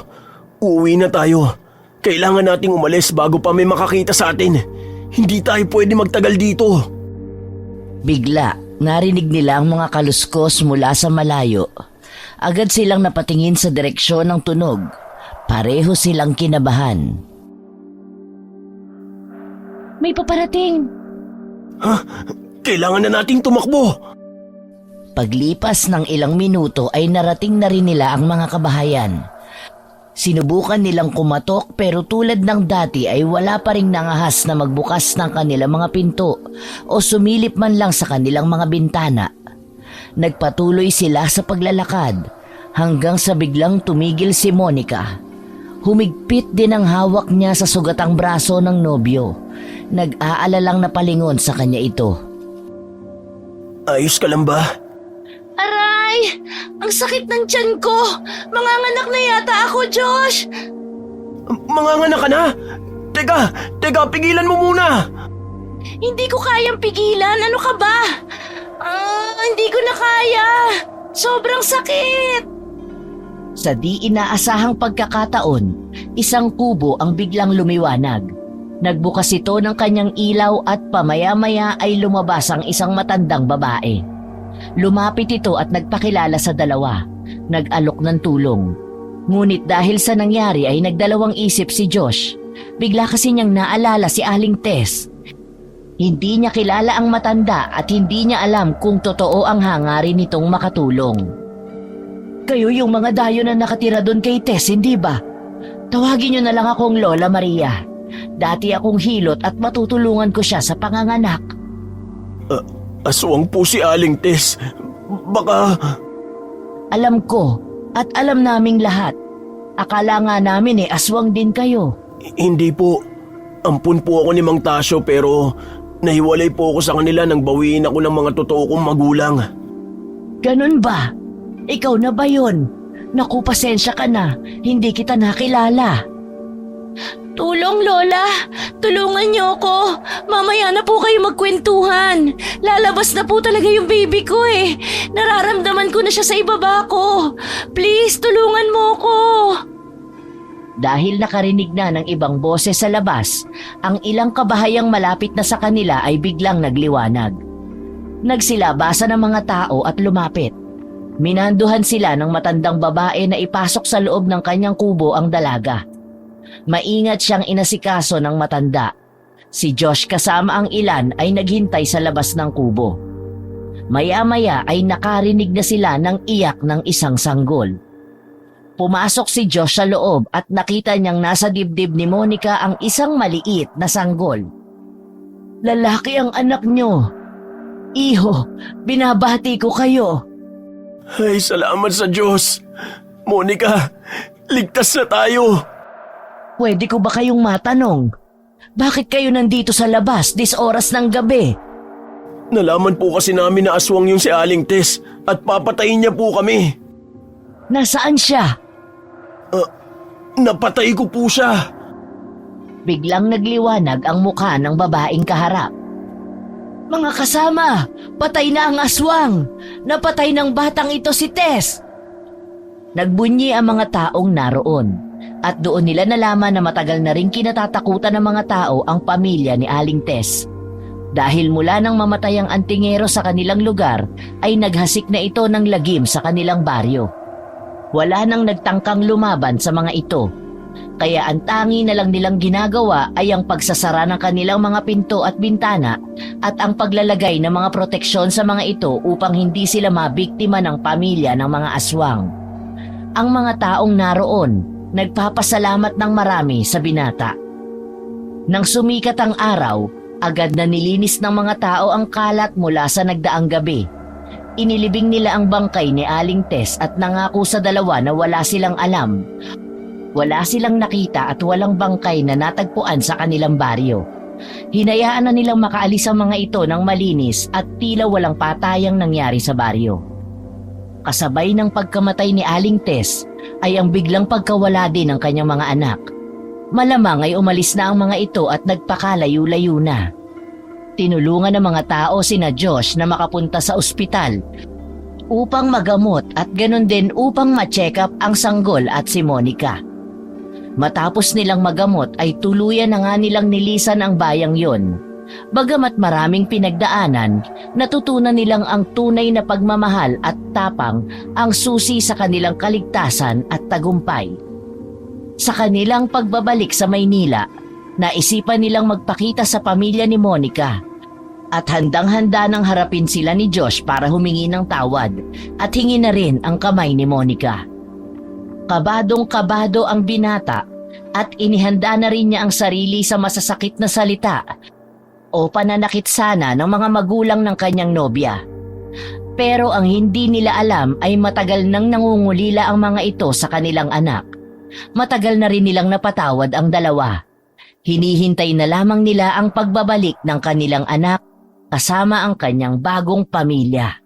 Uuwi na tayo. Kailangan nating umalis bago pa may makakita sa atin. Hindi tayo pwede magtagal dito. Bigla, narinig nila ang mga kaluskos mula sa malayo. Agad silang napatingin sa direksyon ng tunog. Pareho silang kinabahan. May paparating. Ha? Kailangan na nating tumakbo. Paglipas ng ilang minuto ay narating na rin nila ang mga kabahayan. Sinubukan nilang kumatok pero tulad ng dati ay wala pa ring nangahas na magbukas ng kanilang mga pinto o sumilip man lang sa kanilang mga bintana. Nagpatuloy sila sa paglalakad hanggang sa biglang tumigil si Monica. Humigpit din ang hawak niya sa sugatang braso ng nobyo. Nag-aalalang napalingon sa kanya ito. Ayos ka lang ba? Aray! Ang sakit ng tiyan ko! Manganganak na yata ako, Josh! Manganganak ka na? Teka, pigilan mo muna! Hindi ko kayang pigilan. Ano ka ba? Hindi ko na kaya. Sobrang sakit. Sa di inaasahang pagkakataon, isang kubo ang biglang lumiwanag. Nagbukas ito ng kanyang ilaw at pamaya-maya ay lumabas ang isang matandang babae. Lumapit ito at nagpakilala sa dalawa. Nag-alok ng tulong. Ngunit dahil sa nangyari ay nagdalawang isip si Josh. Bigla kasi niyang naalala si Aling Tess. Hindi niya kilala ang matanda at hindi niya alam kung totoo ang hangarin nitong makatulong. Kayo yung mga dayo na nakatira doon kay Tess, hindi ba? Tawagin niyo na lang akong Lola Maria. Dati akong hilot at matutulungan ko siya sa panganganak. Aswang po si Aling Tess. Baka... Alam ko at alam naming lahat. Akala nga namin aswang din kayo. Hindi po. Ampun po ako ni Mang Tasyo pero nahiwalay po ako sa kanila nang bawiin ako ng mga totoo kong magulang. Ganun ba? Ikaw na ba yun? Naku, pasensya ka na. Hindi kita nakilala. Tulong, Lola! Tulungan niyo ako! Mamaya na po kayo magkwentuhan! Lalabas na po talaga yung baby ko eh! Nararamdaman ko na siya sa ibaba ko! Please, tulungan mo ko! Dahil nakarinig na ng ibang boses sa labas, ang ilang kabahayang malapit na sa kanila ay biglang nagliwanag. Nagsilabasan ang mga tao at lumapit. Minanduhan sila ng matandang babae na ipasok sa loob ng kanyang kubo ang dalaga. Maingat siyang inasikaso ng matanda. Si Josh kasama ang ilan ay naghintay sa labas ng kubo. Maya-maya ay nakarinig na sila ng iyak ng isang sanggol. Pumasok si Josh sa loob at nakita niyang nasa dibdib ni Monica ang isang maliit na sanggol. Lalaki ang anak niyo. Iho, binabati ko kayo. Ay, salamat sa Diyos. Monica, ligtas na tayo. Pwede ko ba kayong matanong? Bakit kayo nandito sa labas dis oras ng gabi? Nalaman po kasi namin na aswang yung si Aling Tess at papatayin niya po kami. Nasaan siya? Napatay ko po siya. Biglang nagliwanag ang mukha ng babaeng kaharap. Mga kasama, patay na ang aswang. Napatay ng batang ito si Tess. Nagbunyi ang mga taong naroon. At doon nila nalaman na matagal na rin kinatatakutan ng mga tao ang pamilya ni Aling Tess. Dahil mula nang mamatay ang antingero sa kanilang lugar, ay naghasik na ito ng lagim sa kanilang baryo. Wala nang nagtangkang lumaban sa mga ito. Kaya ang tangi na lang nilang ginagawa ay ang pagsasara ng kanilang mga pinto at bintana at ang paglalagay ng mga proteksyon sa mga ito upang hindi sila mabiktima ng pamilya ng mga aswang. Ang mga taong naroon nagpapasalamat ng marami sa binata. Nang sumikat ang araw, agad na nilinis ng mga tao ang kalat mula sa nagdaang gabi. Inilibing nila ang bangkay ni Aling Tess at nangako sa dalawa na wala silang alam. Wala silang nakita at walang bangkay na natagpuan sa kanilang baryo. Hinayaan na nilang makaalis ang mga ito ng malinis at tila walang patayang nangyari sa baryo. Kasabay ng pagkamatay ni Aling Tess ay ang biglang pagkawala din ng kanyang mga anak. Malamang ay umalis na ang mga ito at nagpakalayo-layo na. Tinulungan ng mga tao sina Josh na makapunta sa ospital upang magamot at ganun din upang ma-check up ang sanggol at si Monica. Matapos nilang magamot ay tuluyan na nga nilang nilisan ang bayang yon. Bagamat maraming pinagdaanan, natutunan nilang ang tunay na pagmamahal at tapang ang susi sa kanilang kaligtasan at tagumpay. Sa kanilang pagbabalik sa Maynila, naisipan nilang magpakita sa pamilya ni Monica at handang-handa nang harapin sila ni Josh para humingi ng tawad at hingi na rin ang kamay ni Monica. Kabadong-kabado ang binata at inihanda na rin niya ang sarili sa masasakit na salita o pananakit sana ng mga magulang ng kanyang nobya. Pero ang hindi nila alam ay matagal nang nangungulila ang mga ito sa kanilang anak. Matagal na rin nilang napatawad ang dalawa. Hinihintay na lamang nila ang pagbabalik ng kanilang anak kasama ang kanyang bagong pamilya.